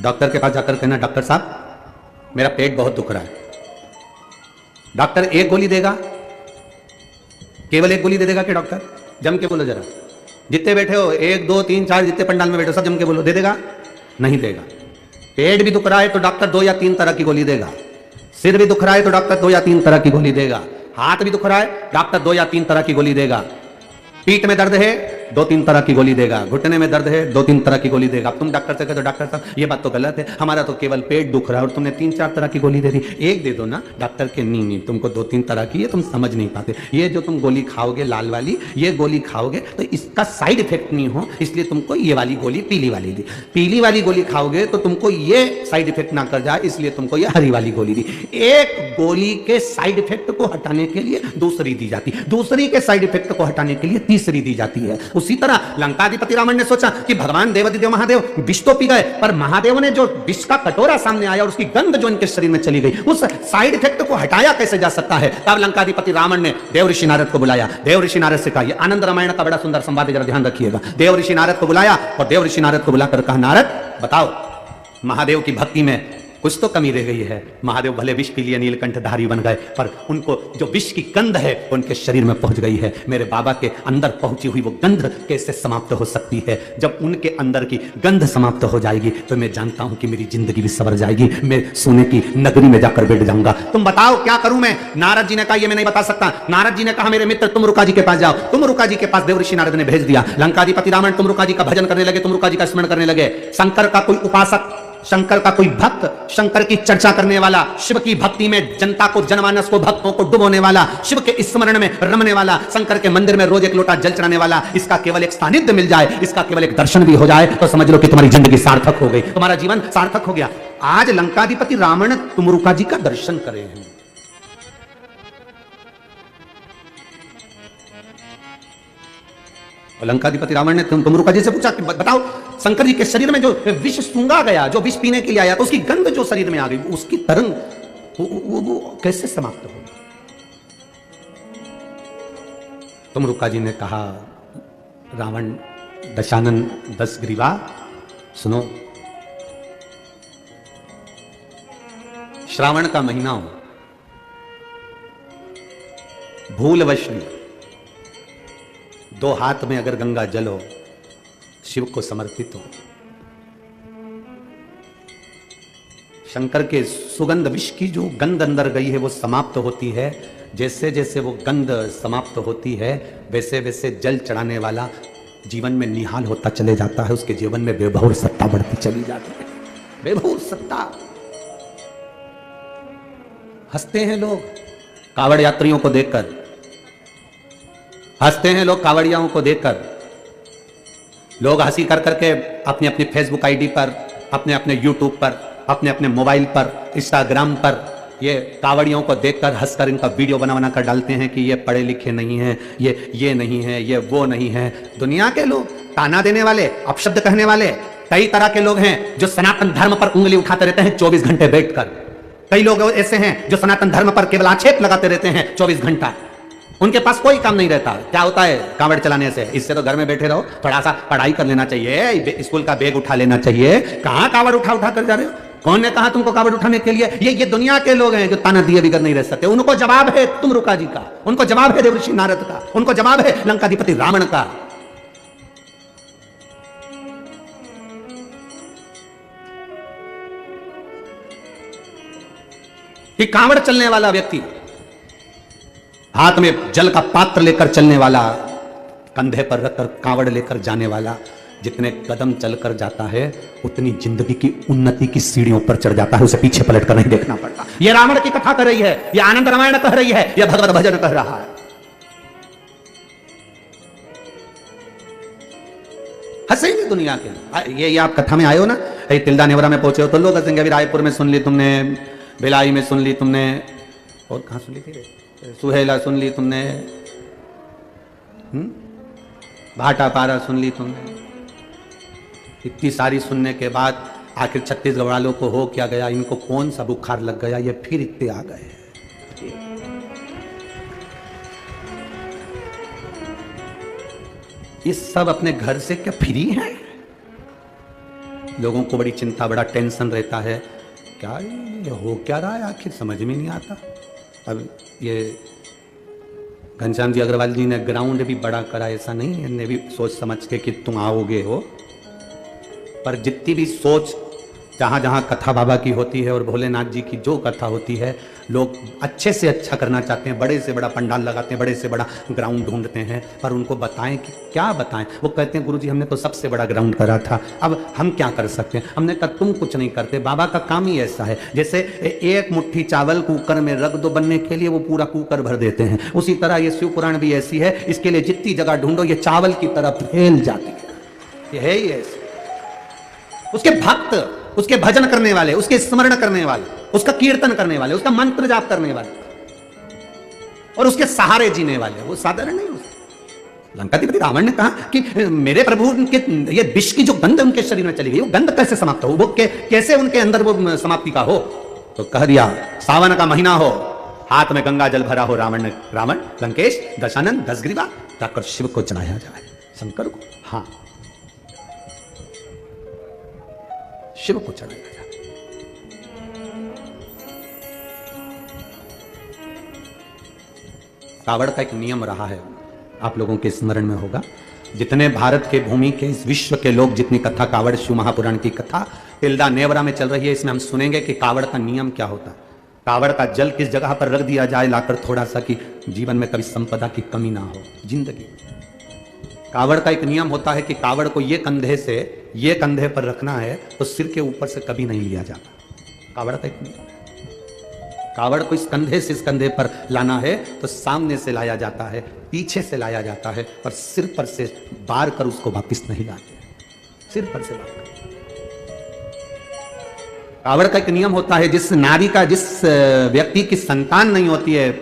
डॉक्टर के पास जाकर कहना, डॉक्टर साहब मेरा पेट बहुत दुख रहा है। डॉक्टर 1 गोली देगा, केवल 1 गोली दे देगा कि डॉक्टर? जम के बोलो जरा, जितने बैठे हो 1 2 3 4 जितने पंडाल में बैठे हो सब जम के बोलो, दे देगा? नहीं देगा। पेट भी दुख रहा है तो डॉक्टर 2 या 3 तरह की गोली देगा, सिर भी दुख रहा है तो डॉक्टर 2 या 3 तरह की गोली देगा, हाथ भी दुख रहा है डॉक्टर 2 या 3 तरह की गोली देगा, पीठ में दर्द है 2-3 तरह की गोली देगा, घुटने में दर्द है 2-3 तरह की गोली देगा। तुम डॉक्टर से कहते हो डॉक्टर साहब ये बात तो गलत है, हमारा तो केवल पेट दुख रहा है, और तुमने 3-4 तरह की गोली दे दी, 1 दे दो ना। डॉक्टर के नहीं, तुमको 2-3 तरह की है, तुम समझ नहीं पाते। ये जो तुम गोली खाओगे लाल वाली, ये गोली खाओगे तो इसका साइड इफेक्ट नहीं हो, इसलिए तुमको ये वाली गोली पीली वाली दी। पीली वाली गोली खाओगे तो तुमको ये साइड इफेक्ट ना कर जाए, इसलिए तुमको ये हरी वाली गोली दी। एक गोली के साइड इफेक्ट को हटाने के लिए दूसरी दी जाती, दूसरी के साइड इफेक्ट को हटाने के लिए तीसरी दी जाती है। उसी तरह लंकाधिपति रावण ने सोचा कि भगवान देवादिदेव महादेव विष तो पी गए, पर महादेव ने जो विष का कटोरा सामने आया और उसकी गंध जो इनके शरीर में चली गई, उस साइड इफेक्ट को हटाया कैसे जा सकता है? तब लंकाधिपति रावण ने देव ऋषि नारद को बुलाया। देव ऋषि नारद से कहा, आनंद रामायण का बड़ा सुंदर संवाद है, जरा ध्यान रखिएगा। देव ऋषि नारद को बुलाया और देव ऋषि नारद को बुलाकर कहा, नारद बताओ महादेव की भक्ति में कुछ तो कमी रह गई है। महादेव भले विष पी लिए, नीलकंठधारी बन गए, पर उनको जो विष की गंध है उनके शरीर में पहुंच गई है। मेरे बाबा के अंदर पहुंची हुई वो गंध कैसे समाप्त हो सकती है? जब उनके अंदर की गंध समाप्त हो जाएगी तो मैं जानता हूं कि मेरी जिंदगी भी सवर जाएगी, मैं सोने की नगरी में जाकर बैठ जाऊंगा। तुम बताओ क्या करूं मैं? नारद जी ने कहा, ये मैं नहीं बता सकता। नारद जी ने कहा, मेरे मित्र तुम रुका जी के पास जाओ। तुम रुका जी के पास देव ऋषि नारद ने भेज दिया। लंकाधिपति रावण तुम रुका जी का भजन करने लगे, तुम रुका जी का स्मरण करने लगे। शंकर का कोई उपासक, शंकर का कोई भक्त, शंकर की चर्चा करने वाला, शिव की भक्ति में जनता को, जनमानस को, भक्तों को डुबोने वाला, शिव के स्मरण में रमने वाला, शंकर के मंदिर में रोज 1 लोटा जल चढ़ाने वाला, इसका केवल एक सानिध्य मिल जाए, इसका केवल एक दर्शन भी हो जाए तो समझ लो कि तुम्हारी जिंदगी सार्थक हो गई, तुम्हारा जीवन सार्थक हो गया। आज लंकाधिपति रावण तुमरुका जी का दर्शन करे हैं। लंकाधिपति रावण ने तुमरुका जी से पूछा कि बताओ शंकर जी के शरीर में जो विष सूंघा गया, जो विष पीने के लिए आया, तो उसकी गंध जो शरीर में आ गई, उसकी तरंग वो कैसे समाप्त हो? तुमरुका जी ने कहा, रावण दशानन 10 ग्रीवा सुनो, श्रावण का महीना हो, भूलवश 2 हाथ में अगर गंगा जल हो, शिव को समर्पित हो। शंकर के सुगंध विष की जो गंध अंदर गई है वो समाप्त होती है। जैसे जैसे वो गंध समाप्त होती है वैसे वैसे जल चढ़ाने वाला जीवन में निहाल होता चले जाता है। उसके जीवन में वैभव सत्ता बढ़ती चली जाती है। वैभव सत्ता। हंसते हैं लोग कावड़ यात्रियों को देखकर, हंसते हैं लोग कावड़ियाओं को देखकर। लोग हंसी कर करके अपनी अपनी फेसबुक आईडी पर, अपने अपने यूट्यूब पर, अपने अपने मोबाइल पर, इंस्टाग्राम पर ये कावड़ियों को देखकर हंसकर इनका वीडियो बना बना कर डालते हैं कि ये पढ़े लिखे नहीं हैं, ये नहीं है, ये वो नहीं है। दुनिया के लोग, ताना देने वाले, अपशब्द कहने वाले कई तरह के लोग हैं जो सनातन धर्म पर उंगली उठाते रहते हैं 24 घंटे बैठकर। कई लोग ऐसे हैं जो सनातन धर्म पर केवल आक्षेप लगाते रहते हैं 24 घंटा। उनके पास कोई काम नहीं रहता। क्या होता है कावड़ चलाने से? इससे तो घर में बैठे रहो, थोड़ा सा पढ़ाई कर लेना चाहिए, स्कूल का बैग उठा लेना चाहिए। कहां कावड़ उठा उठा कर जा रहे हो? कौन ने कहा तुमको कावड़ उठाने के लिए? ये दुनिया के लोग हैं जो ताना दिए बिगर नहीं रह सकते। उनको जवाब है तुमरुका जी का, उनको जवाब है देवर्षि नारद का, उनको जवाब है लंकाधिपति रावण का। कि कावड़ चलने वाला व्यक्ति, हाथ में जल का पात्र लेकर चलने वाला, कंधे पर रखकर कावड़ लेकर जाने वाला, जितने कदम चलकर जाता है उतनी जिंदगी की उन्नति की सीढ़ियों पर चढ़ जाता है। उसे पीछे पलट कर नहीं देखना पड़ता। यह रावण की कथा कर रही है, यह आनंद रामायण कह रही है, यह भगवत भजन कह रहा है। हंसेंगे दुनिया के। ये आप कथा में आए हो ना, तिल्दा नेवरा में पहुंचे हो तो लोग हंसेंगे। अभी रायपुर में सुन ली तुमने, भिलाई में सुन ली तुमने, और कहां सुन ली थी? सुहेला सुन ली तुमने, भाटा पारा सुन ली तुमने। इतनी सारी सुनने के बाद आखिर छत्तीसगढ़ वालों को हो क्या गया? इनको कौन सा बुखार लग गया? ये फिर इतने आ गए। ये सब अपने घर से क्या फ्री हैं? लोगों को बड़ी चिंता, बड़ा टेंशन रहता है। क्या ये हो क्या रहा है? आखिर समझ में नहीं आता। अब ये घनश्याम जी अग्रवाल जी ने ग्राउंड भी बड़ा करा, ऐसा नहीं है, इन्हें भी सोच समझ के कि तुम आओगे हो। पर जितनी भी सोच जहाँ जहाँ कथा बाबा की होती है और भोलेनाथ जी की जो कथा होती है, लोग अच्छे से अच्छा करना चाहते हैं, बड़े से बड़ा पंडाल लगाते हैं, बड़े से बड़ा ग्राउंड ढूंढते हैं। पर उनको बताएं कि क्या बताएं? वो कहते हैं गुरुजी हमने तो सबसे बड़ा ग्राउंड करा था, अब हम क्या कर सकते हैं? हमने कहा तुम कुछ नहीं करते। बाबा का काम ही ऐसा है, जैसे एक मुट्ठी चावल कुकर में रख दो बनने के लिए, वो पूरा कुकर भर देते हैं। उसी तरह ये शिव पुराण भी ऐसी है, इसके लिए जितनी जगह ढूंढो ये चावल की तरह फैल जाती है। ये है ही ऐसे। उसके भक्त, उसके भजन करने वाले, उसके स्मरण करने वाले, उसका कीर्तन करने वाले, उसका मंत्र जाप करने वाले और उसके सहारे जीने वाले, वो साधारण नहीं। लंकाधिपति रावण ने कहा कि मेरे प्रभु के ये विष की जो गंध उनके शरीर में चली गई, वो गंध कैसे समाप्त हो? वो कैसे उनके अंदर वो समाप्ति का हो? तो कह दिया सावन का महीना हो, हाथ में गंगा जल भरा हो, रावण लंकेश दशानन 10 ग्रीवा जाकर शिव को चढ़ाया जाए, शंकर को। हाँ, शिव को चढ़ाया जाए। कावड़ का एक नियम रहा है, आप लोगों के स्मरण में होगा। जितने भारत के भूमि के, इस विश्व के लोग जितनी कथा कावड़ शिव महापुराण की कथा तिल्दा नेवरा में चल रही है, इसमें हम सुनेंगे कि कावड़ का नियम क्या होता है। कावड़ का जल किस जगह पर रख दिया जाए लाकर थोड़ा सा, कि जीवन में कभी संपदा की कमी ना हो जिंदगी में। कावड़ का एक नियम होता है कि कावड़ को ये कंधे से ये कंधे पर रखना है तो सिर के ऊपर से कभी नहीं लिया जाता। कावड़ का एक नियम है। कावड़ को इस कंधे से इस कंधे पर लाना है तो सामने से लाया जाता है, पीछे से लाया जाता है, और सिर पर से बार कर उसको वापस नहीं लाते, सिर पर से बार कर। कावड़ का एक नियम होता है, जिस नारी का, जिस व्यक्ति की संतान नहीं होती है,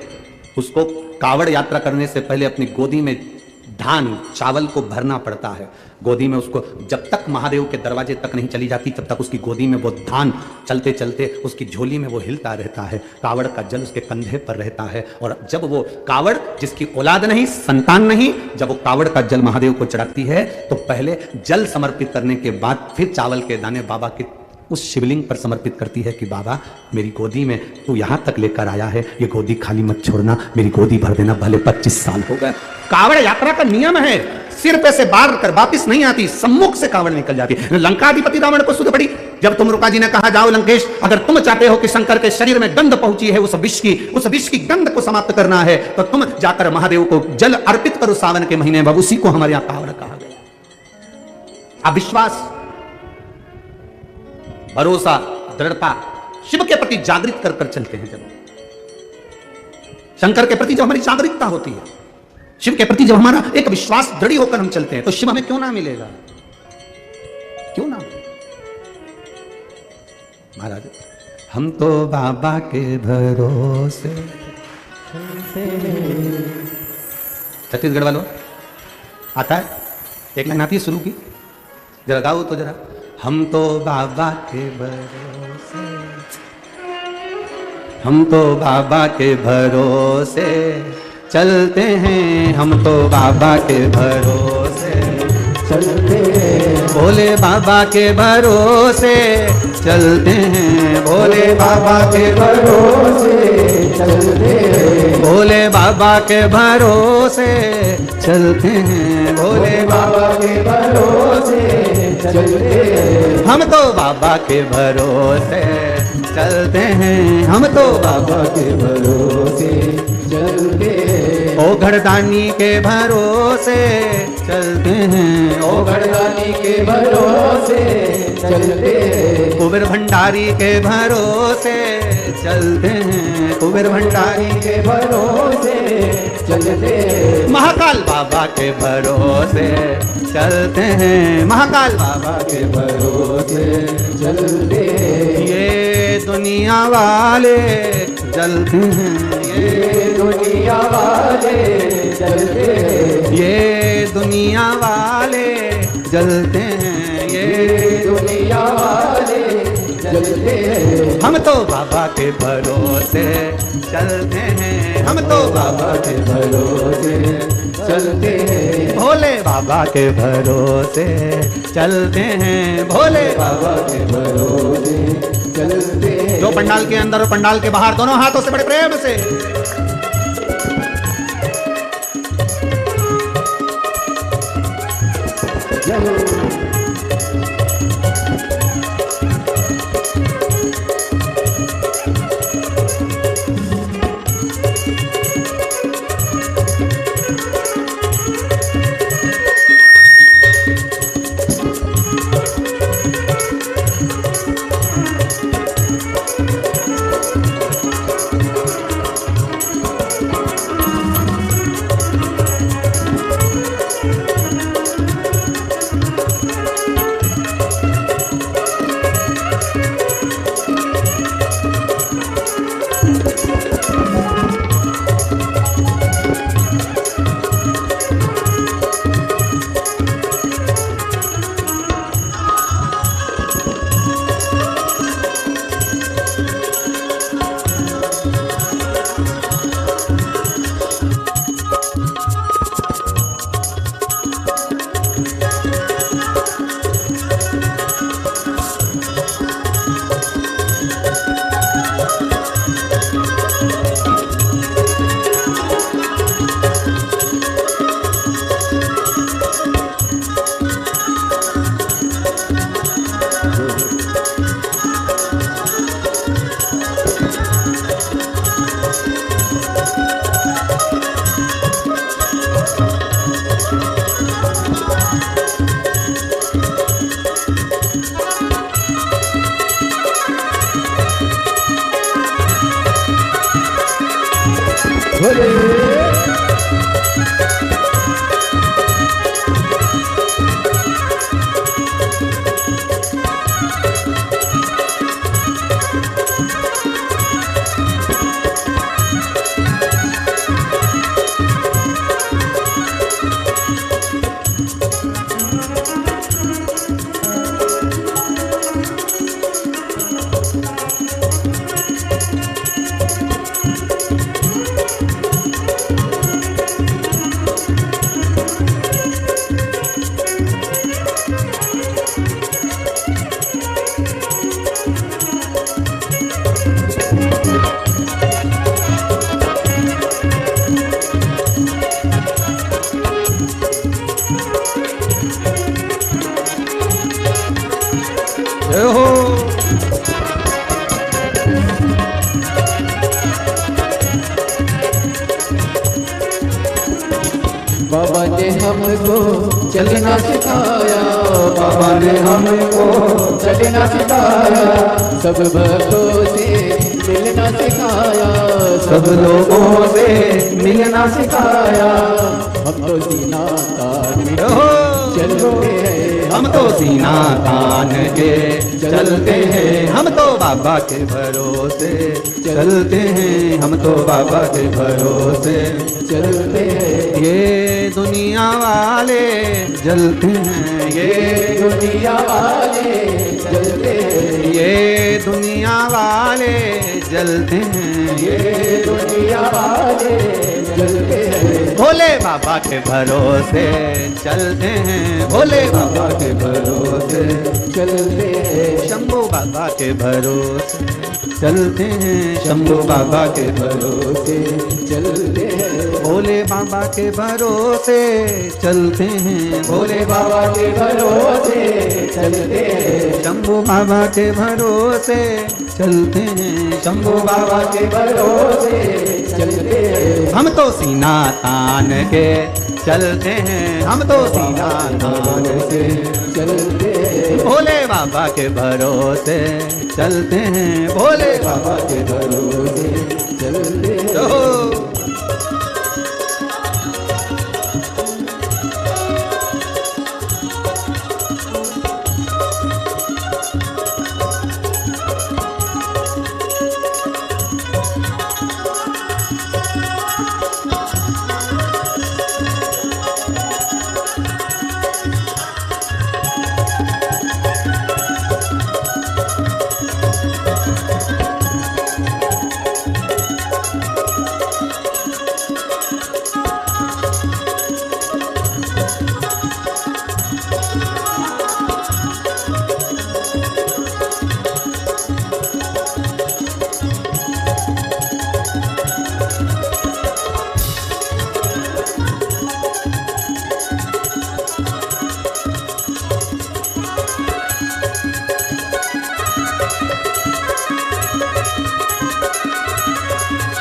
उसको कावड़ यात्रा करने से पहले अपनी गोदी में धान चावल को भरना पड़ता है। गोदी में उसको जब तक महादेव के दरवाजे तक नहीं चली जाती तब तक उसकी गोदी में वो धान चलते चलते उसकी झोली में वो हिलता रहता है। कावड़ का जल उसके कंधे पर रहता है, और जब वो कावड़, जिसकी औलाद नहीं, संतान नहीं, जब वो कावड़ का जल महादेव को चढ़ाती है तो पहले जल समर्पित करने के बाद फिर चावल के दाने बाबा के उस शिवलिंग पर समर्पित करती है कि बाबा मेरी गोदी में तू यहां तक लेकर आया है, ये गोदी खाली मत छोड़ना, मेरी गोदी भर देना, भले 25 साल हो गए। कावड़ यात्रा का नियम है, सिर पे से बार कर वापिस नहीं आती, सम्मुख से कावड़ निकल जाती। लंकाधिपति रावण को सुध पड़ी जब तुमरुका जी ने कहा जाओ लंकेश, अगर तुम चाहते हो कि शंकर के शरीर में गंध पहुंची है उस विष की गंध को समाप्त करना है, तो तुम जाकर महादेव को जल अर्पित करो सावन के महीने में। उसी को हमारे यहां कावड़ कहा गया। अब विश्वास, भरोसा, दृढ़ता शिव के प्रति जागृत कर कर चलते हैं। जब शंकर के प्रति जब हमारी जागरूकता होती है, शिव के प्रति जब हमारा एक विश्वास दृढ़ होकर हम चलते हैं, तो शिव हमें क्यों ना मिलेगा, क्यों ना। महाराज, हम तो बाबा के भरोसे चलते हैं। छत्तीसगढ़ वालों आता है, एक लाइन आती है शुरू की, जरा गाओ तो जरा। हम तो बाबा के भरोसे, हम तो बाबा के भरोसे चलते हैं, हम तो बाबा के भरोसे चलते हैं, भोले बाबा के भरोसे चलते हैं, भोले बाबा के भरोसे चलते हैं, भोले बाबा के भरोसे चलते हैं, भोले बाबा के भरोसे चलते हैं, हम तो बाबा के भरोसे चलते हैं, हम तो बाबा के भरोसे चलते हैं, ओ घरदानी के भरोसे चलते हैं, ओ घरदानी के भरोसे चलते हैं, कुबेर भंडारी के भरोसे चलते हैं, कुबेर भंडारी के भरोसे चलते हैं, महाकाल बाबा के भरोसे चलते हैं, महाकाल बाबा के भरोसे चलते हैं, ये दुनिया वाले चलते हैं, ये दुनिया वाले चलते हैं, ये दुनिया वाले जलते हैं, ये दुनिया वाले जलते हैं, हम तो बाबा के भरोसे चलते हैं, हम तो बाबा के भरोसे चलते हैं, भोले बाबा के भरोसे चलते हैं, भोले बाबा के भरोसे चलते हैं। जो पंडाल के अंदर और पंडाल के बाहर दोनों हाथों से बड़े प्रेम से ने हमको चलना सिखाया, बाबा ने हमको चलना सिखाया, सब भक्तों से मिलना सिखाया, सब लोगों से मिलना सिखाया। हम तो सीना तान चलते हैं, हम तो सीना तान के चलते हैं, हम तो बाबा के भरोसे चलते हैं, हम तो बाबा के भरोसे चलते हैं। ये दुनिया वाले जलते हैं, ये दुनिया वाले चलते हैं, ये दुनिया वाले जलते हैं, ये दुनिया वाले चलते हैं। भोले बाबा के भरोसे चलते हैं, भोले बाबा के भरोसे चलते हैं, शंभू बाबा के भरोसे चलते हैं, शंभू बाबा के भरोसे चलते हैं, भोले बाबा के भरोसे चलते हैं, भोले बाबा के भरोसे चलते हैं, शंभू बाबा के भरोसे चलते हैं, शंभू बाबा के भरोसे चलते हैं। हम तो सीना तान के चलते हैं, हम तो सीना तान के चलते हैं, भोले बाबा के भरोसे चलते हैं, भोले बाबा के भरोसे चलते हैं।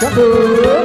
भरोसे।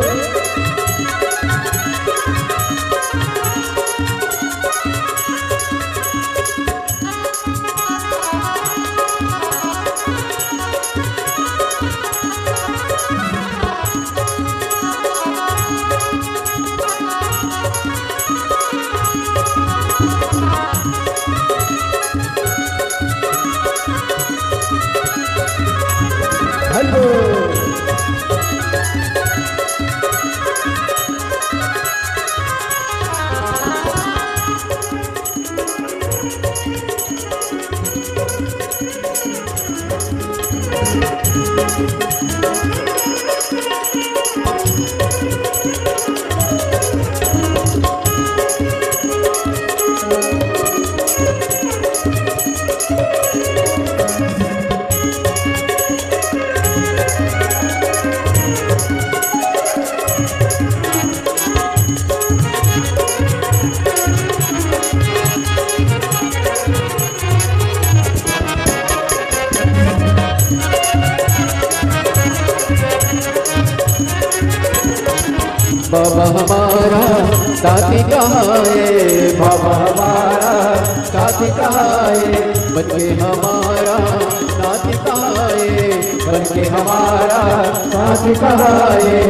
बाबा हमारा साथी कहाँ है, बाबा हमारा साथी कहाँ है, बच्चे हमारा साथी कहाँ है, बच्चे हमारा साथी कहाँ है।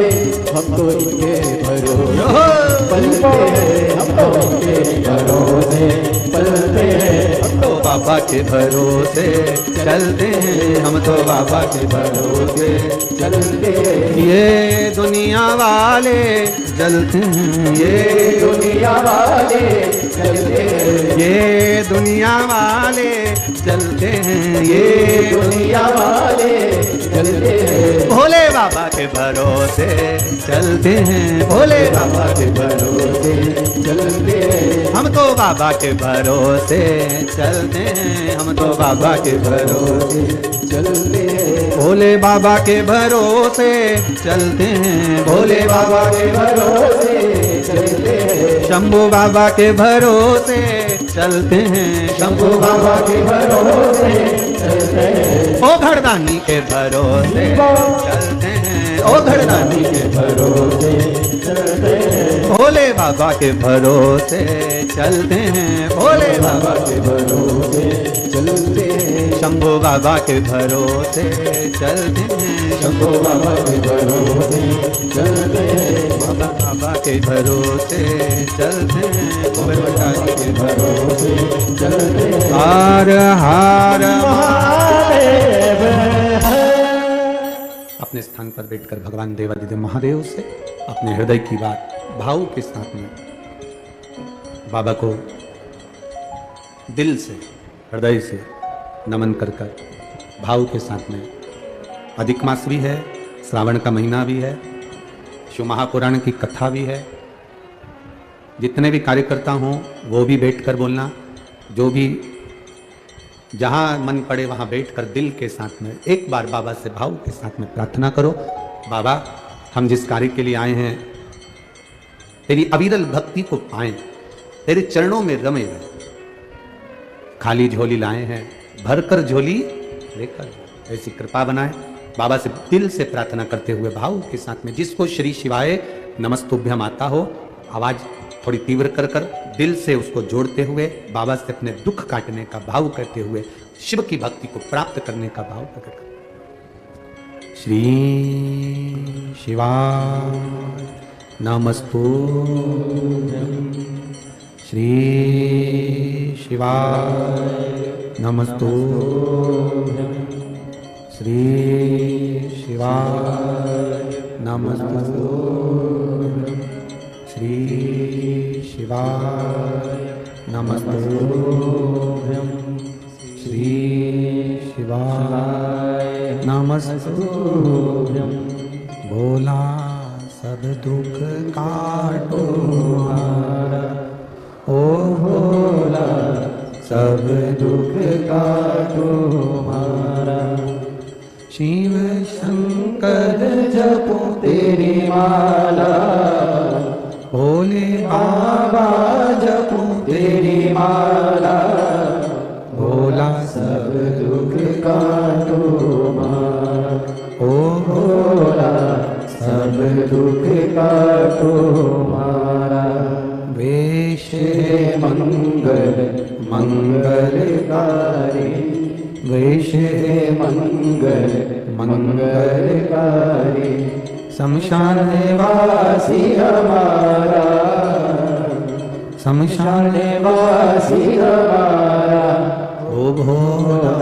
हम तो इनके भरोसे पलते हैं, हम तो इनके भरोसे पलते हैं, हम तो बाबा के भरोसे चलते हैं, हम तो बाबा के भरोसे चलते हैं। ये दुनिया वाले जलते हैं, ये दुनिया वाले चलते हैं, ये दुनिया वाले चलते हैं, ये दुनिया वाले चलते हैं। भोले बाबा के भरोसे चलते हैं, भोले बाबा के भरोसे चलते हैं। हम तो बाबा के भरोसे चलते हैं, हम तो बाबा के भरोसे चलते हैं। भोले बाबा के भरोसे चलते हैं, भोले बाबा के भरोसे चलते हैं। शंभू बाबा के भरोसे चलते हैं, शंभू बाबा के भरोसे चलते हैं। ओ घरदानी के भरोसे चलते हैं, ओ घरदानी के भरोसे चलते हैं, भोले बाबा के भरोसे चलते हैं, भोले बाबा के भरोसे चलते हैं, शंभू बाबा के भरोसे चलते हैं, शंभो बाबा के भरोसे चलते हैं, बाबा के भरोसे चलते हैं, भोले बाबा के भरोसे चलते हैं। हार हार महादेव अपने स्थान पर बैठकर भगवान देवादिदेव महादेव से अपने हृदय की बात भाव के साथ में बाबा को दिल से हृदय से नमन कर कर भाव के साथ में अधिक मास भी है, श्रावण का महीना भी है, शिव महापुराण की कथा भी है। जितने भी कार्यकर्ता हों वो भी बैठकर बोलना, जो भी जहाँ मन पड़े वहाँ बैठकर दिल के साथ में एक बार बाबा से भाव के साथ में प्रार्थना करो। बाबा, हम जिस कार्य के लिए आए हैं तेरी अविरल भक्ति को पाएं, तेरे चरणों में रमे रहे। खाली झोली लाए हैं, भरकर झोली लेकर, ऐसी कृपा बनाए। बाबा से दिल से प्रार्थना करते हुए भाव के साथ में, जिसको श्री शिवाय नमस्तुभ्यम आता हो, आवाज थोड़ी तीव्र कर कर दिल से उसको जोड़ते हुए बाबा से अपने दुख काटने का भाव करते हुए शिव की भक्ति को प्राप्त करने का भाव प्रकट कर। श्री शिवाय नमस्तुभ्यं, श्री शिवाय नमस्तुभ्यं, श्री शिवाय नमस्तुभ्यं, श्री शिवाय नमस्तुभ्यं, श्री शिवाय नमस्तुभ्यं। भोला सब दुख काटो हमारा, ओ भोला सब दुख काटो हमारा। शिव शंकर जपो तेरी माला, भोले बाबा जपो तेरी माला। भोला सब दुख काटो हमारा, ओ भोला सब दुख काटो हमारा। वेश मंगल मंगलकारी, वेश मंगल मंगलकारी। शमशान वासी हमारा, शमशान वासी हमारा। ओ भोला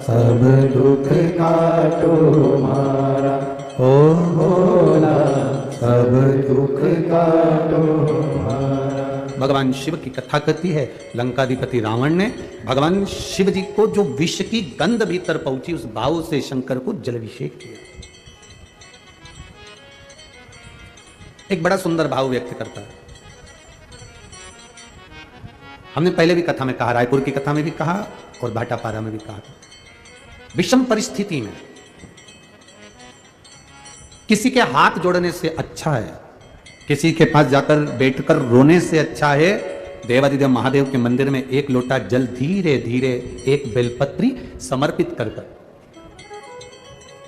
सब दुख काटो हमारा, ओ भोला सब दुख काटो हमारा। भगवान शिव की कथा कहती है, लंकाधिपति रावण ने भगवान शिव जी को जो विष की गंध भीतर पहुंची, उस भाव से शंकर को जलाभिषेक किया। एक बड़ा सुंदर भाव व्यक्त करता है। हमने पहले भी कथा में कहा, रायपुर की कथा में भी कहा और भाटापारा में भी कहा था। विषम परिस्थिति में किसी के हाथ जोड़ने से अच्छा है, किसी के पास जाकर बैठकर रोने से अच्छा है, देवादिदेव महादेव के मंदिर में एक लोटा जल धीरे धीरे एक बेलपत्री समर्पित कर कर,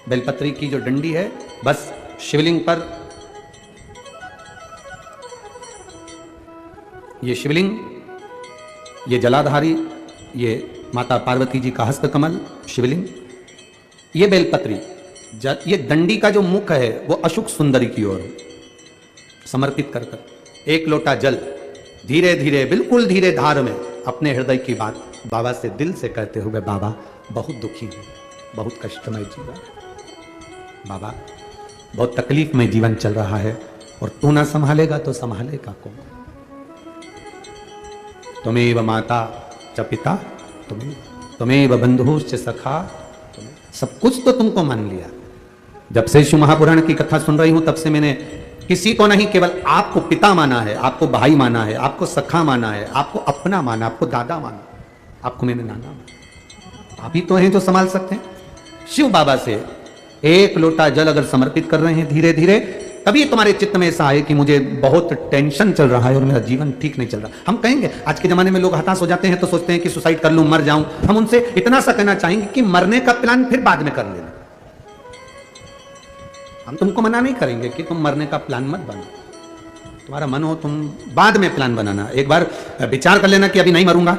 बेलपत्री की जो डंडी है बस शिवलिंग पर, ये शिवलिंग, ये जलाधारी, ये माता पार्वती जी का हस्त कमल शिवलिंग, ये बेलपत्री, ये दंडी का जो मुख है वो अशुक सुंदरी की ओर समर्पित कर कर एक लोटा जल धीरे धीरे, बिल्कुल धीरे धार में अपने हृदय की बात बाबा से दिल से कहते हुए, बाबा बहुत दुखी हूं, बहुत कष्टमय जीवन, बाबा बहुत तकलीफ में जीवन चल रहा है और तू ना संभालेगा तो संभालेगा कौन? तुमेव माता च पिता, तुमेव बंधुश्च सखा, सब कुछ तो तुमको मान लिया। जब से शिव महापुराण की कथा सुन रही हूं तब से मैंने किसी को नहीं, केवल आपको पिता माना है, आपको भाई माना है, आपको सखा माना है, आपको अपना माना, आपको दादा माना, आपको मैंने नाना माना। आप ही तो हैं जो संभाल सकते हैं। शिव बाबा से एक लोटा जल अगर समर्पित कर रहे हैं धीरे धीरे, तभी तुम्हारे चित्त में ऐसा आए कि मुझे बहुत टेंशन चल रहा है और मेरा जीवन ठीक नहीं चल रहा। हम कहेंगे, आज के जमाने में लोग हताश हो जाते हैं तो सोचते हैं कि सुसाइड कर लूं, मर जाऊं। हम उनसे इतना सा कहना चाहेंगे कि मरने का प्लान फिर बाद में कर लेना। हम तुमको मना नहीं करेंगे कि तुम मरने का प्लान मत बनाओ, तुम्हारा मन हो तुम बाद में प्लान बनाना। एक बार विचार कर लेना कि अभी नहीं मरूंगा,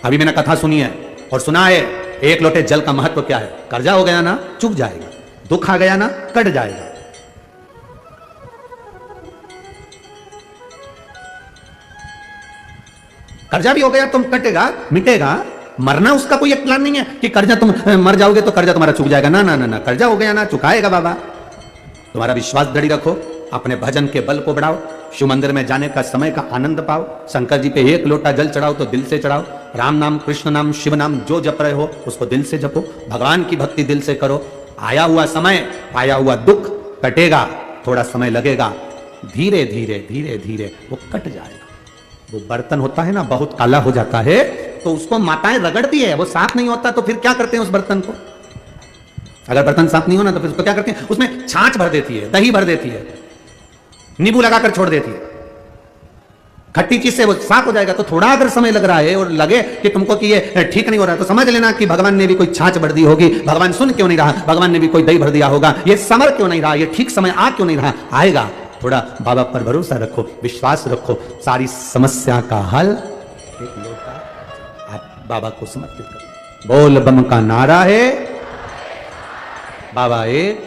अभी मैंने कथा सुनी है और सुना है एक लोटे जल का महत्व क्या है। कर्जा हो गया ना चुक जाएगा, दुख आ गया ना कट जाएगा। कर्जा भी हो गया तुम कटेगा मिटेगा, मरना उसका कोई एक प्लान नहीं है कि कर्जा तुम मर जाओगे तो कर्जा तुम्हारा चुक जाएगा। ना ना ना ना, कर्जा हो गया ना चुकाएगा बाबा। तुम्हारा विश्वास दृढ़ रखो, अपने भजन के बल को बढ़ाओ, शिव मंदिर में जाने का समय का आनंद पाओ, शंकर जी पे एक लोटा जल चढ़ाओ तो दिल से चढ़ाओ, राम नाम कृष्ण नाम शिव नाम जो जप रहे हो उसको दिल से जपो, भगवान की भक्ति दिल से करो। आया हुआ समय आया हुआ दुख कटेगा, थोड़ा समय लगेगा, धीरे धीरे धीरे धीरे वो कट जाएगा। वो बर्तन होता है ना बहुत काला हो जाता है तो उसको माताएं रगड़ती है, वो साफ नहीं होता तो फिर क्या करते हैं उस बर्तन को? अगर बर्तन साफ नहीं होना तो फिर उसको क्या करते हैं? उसमें छाछ भर देती है, दही भर देती है, नींबू लगाकर छोड़ देती है, खट्टी चीज से वो साफ हो जाएगा। तो थोड़ा अगर समय लग रहा है और लगे कि तुमको कि ये ठीक नहीं हो रहा है तो समझ लेना कि भगवान ने भी कोई छाछ भर दी होगी, भगवान सुन क्यों नहीं रहा, भगवान ने भी कोई दही भर दिया होगा, ये समर क्यों नहीं रहा, ये ठीक समय आ क्यों नहीं रहा, आएगा। थोड़ा बाबा पर भरोसा रखो, विश्वास रखो, सारी समस्या का हल एक लोटा आप बाबा को समर्पित करो। बोल बम का नारा है, बाबा एक,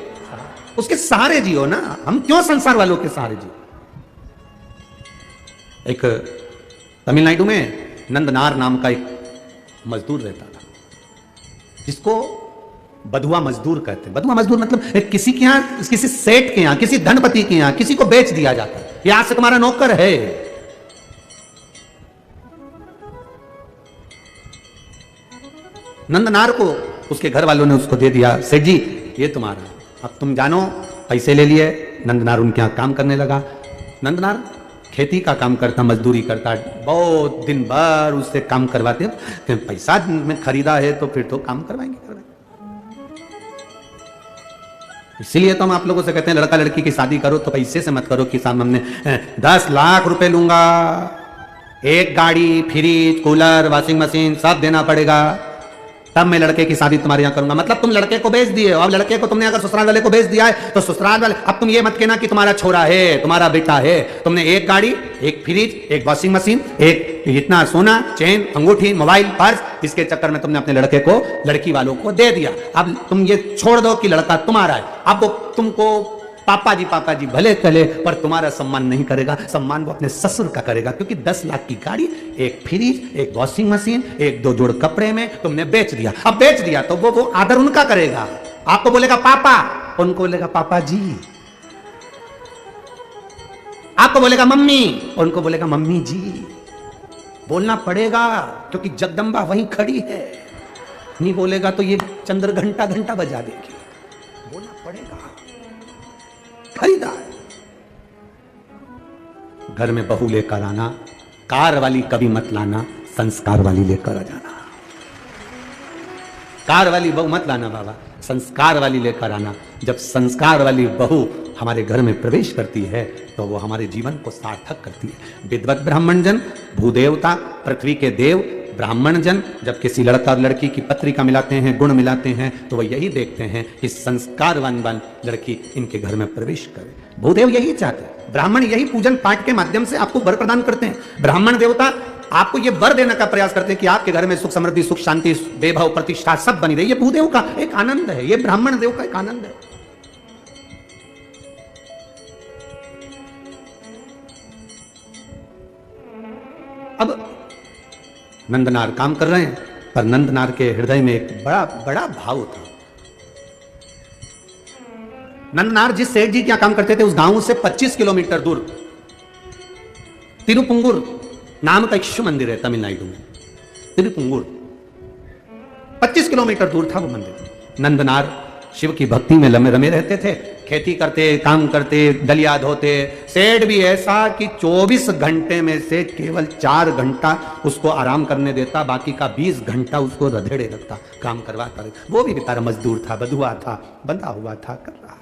उसके सहारे जियो ना, हम क्यों संसार वालों के सहारे जियो। एक तमिलनाडु में नंदनार नाम का एक मजदूर रहता था जिसको बधुआ मजदूर कहते हैं। बधुआ मजदूर मतलब किसी के यहां, किसी सेठ के यहां, किसी धनपति के यहां किसी को बेच दिया जाता है, ये आज से तुम्हारा नौकर है। नंदनार को उसके घर वालों ने उसको दे दिया, सेठ जी ये तुम्हारा, अब तुम जानो। पैसे ले लिए, नंदनार उनके यहां काम करने लगा। नंदनार खेती का काम करता, मजदूरी करता, बहुत दिन भर उससे काम करवाते, पैसा में खरीदा है तो फिर तो काम करवाएंगे। इसीलिए तो हम आप लोगों से कहते हैं लड़का लड़की की शादी करो तो पैसे से मत करो कि सामने 10 लाख रुपए लूंगा, एक गाड़ी, फ्रिज, कूलर, वॉशिंग मशीन सब देना पड़ेगा, तब मैं लड़के की शादी तुम्हारे यहाँ करूंगा। मतलब तुम लड़के को बेच दिए हो। अब लड़के को तुमने अगर ससुराल वाले को बेच दिया है तो ससुराल वाले, अब तुम ये मत कहना कि तुम्हारा छोरा है, तुम्हारा बेटा है। तुमने एक गाड़ी, एक फ्रिज, एक वॉशिंग मशीन, एक इतना सोना, चेन, अंगूठी, मोबाइल, पर्स, इसके चक्कर में तुमने अपने लड़के को लड़की वालों को दे दिया। अब तुम ये छोड़ दो कि लड़का तुम्हारा है। अब वो तुमको पापा जी भले कले पर तुम्हारा सम्मान नहीं करेगा, सम्मान वो अपने ससुर का करेगा, क्योंकि 10 लाख की गाड़ी, एक फ्रिज, एक वॉशिंग मशीन, एक 2 जोड़ कपड़े में तुमने बेच दिया। अब बेच दिया तो वो आदर उनका करेगा, आपको बोलेगा पापा, उनको बोलेगा पापा जी, आपको बोलेगा मम्मी, उनको बोलेगा मम्मी जी। बोलना पड़ेगा क्योंकि जगदम्बा वहीं खड़ी है, नहीं बोलेगा तो ये चंद्र घंटा घंटा बजा देगी। बोलना पड़ेगा, खरीदा। घर में बहू लेकर आना, कार वाली कभी मत लाना, संस्कार वाली लेकर आ जाना। कार वाली बहू मत लाना बाबा, संस्कार वाली लेकर आना। जब संस्कार वाली बहू हमारे घर में प्रवेश करती है तो वो हमारे जीवन को सार्थक करती है। विद्वत ब्राह्मण जन, भूदेवता, पृथ्वी के देव, ब्राह्मण जन जब किसी लड़का और लड़की की पत्रिका मिलाते हैं, गुण मिलाते हैं, तो वह यही देखते हैं कि संस्कारवान लड़की इनके घर में प्रवेश करे। भूदेव यही चाहते हैं, ब्राह्मण यही पूजन पाठ के माध्यम से आपको वर प्रदान करते हैं। ब्राह्मण देवता आपको ये वर देने का प्रयास करते हैं कि आपके घर में सुख समृद्धि, सुख शांति, वैभव, प्रतिष्ठा सब बनी रही। ये भूदेव का एक आनंद है, ये ब्राह्मण देव का एक आनंद है। अब नंदनार काम कर रहे हैं, पर नंदनार के हृदय में एक बड़ा बड़ा भाव था। नंदनार जिस सेठ जी क्या काम करते थे उस गांव से 25 किलोमीटर दूर तिरुपुंगुर नाम का एक शिव मंदिर है तमिलनाडु में। तिरुपुंगुर 25 किलोमीटर दूर था वो मंदिर। नंदनार शिव की भक्ति में रमे रहते थे, खेती करते, काम करते, दलिया धोते। सेठ भी ऐसा कि 24 घंटे में से केवल 4 घंटा उसको आराम करने देता, बाकी का 20 घंटा उसको रधेड़े रखता, काम करवाता रहे। वो भी बेचारा मजदूर था, बधुआ था, बंधा हुआ था, कर रहा।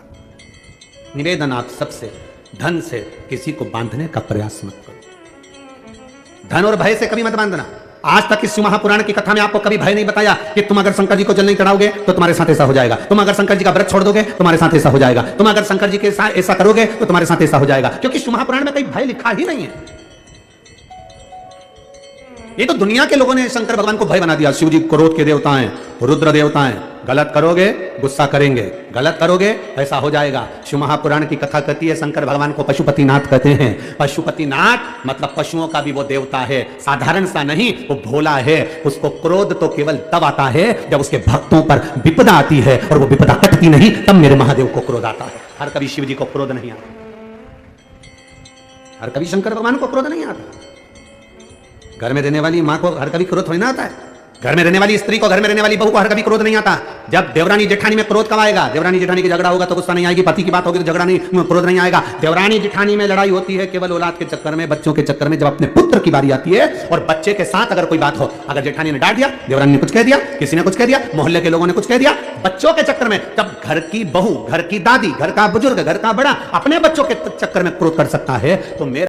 निवेदन आप सबसे, धन से किसी को बांधने का प्रयास मत करो। धन और भय से कभी मत बांधना। आज तक इस शिव महापुराण की कथा में आपको कभी भय नहीं बताया कि तुम अगर शंकर जी को जल नहीं चढ़ाओगे तो तुम्हारे साथ ऐसा हो जाएगा, तुम अगर शंकर जी का व्रत छोड़ दोगे तुम्हारे साथ ऐसा हो जाएगा, तुम अगर शंकर जी के साथ ऐसा करोगे तो तुम्हारे साथ ऐसा हो जाएगा, क्योंकि शिव महापुराण में कहीं भय लिखा ही नहीं है। ये तो दुनिया के लोगों ने शंकर भगवान को भय बना दिया। शिव जी क्रोध के देवता हैं, रुद्र देवता हैं, गलत करोगे गुस्सा करेंगे, गलत करोगे ऐसा हो जाएगा। शिव महापुराण की कथा कहती है शंकर भगवान को पशुपतिनाथ कहते हैं। पशुपतिनाथ मतलब पशुओं का भी वो देवता है, साधारण सा नहीं, वो भोला है। उसको क्रोध तो केवल तब आता है जब उसके भक्तों पर विपदा आती है, और वो विपदा कटती नहीं तब मेरे महादेव को क्रोध आता है। हर कभी शिव जी को क्रोध नहीं आता, हर कभी शंकर भगवान को क्रोध नहीं आता। घर में रहने वाली मां को हर कभी क्रोध थोड़ी ना आता है, घर में रहने वाली स्त्री को, घर में रहने वाली बहू को हर कभी क्रोध नहीं आता। जब देवरानी जेठानी में क्रोध कब आएगा? देवरानी जेठानी की झगड़ा होगा तो गुस्सा नहीं आएगी, पति की बात होगी तो झगड़ा नहीं, क्रोध नहीं आएगा। देवरानी जेठानी में लड़ाई होती है केवल औलाद के चक्कर में, बच्चों के चक्कर में। जब अपने पुत्र की बारी आती है और बच्चे के साथ अगर कोई बात हो, अगर जेठानी ने डांट दिया, देवरानी ने कुछ कह दिया, किसी ने कुछ कह दिया, मोहल्ले के लोगों ने कुछ कह दिया, बच्चों के चक्कर में, तब घर की बहू, घर की दादी, घर का बुजुर्ग, घर का बड़ा अपने बच्चों के चक्कर में क्रोध कर सकता है, तो मेरे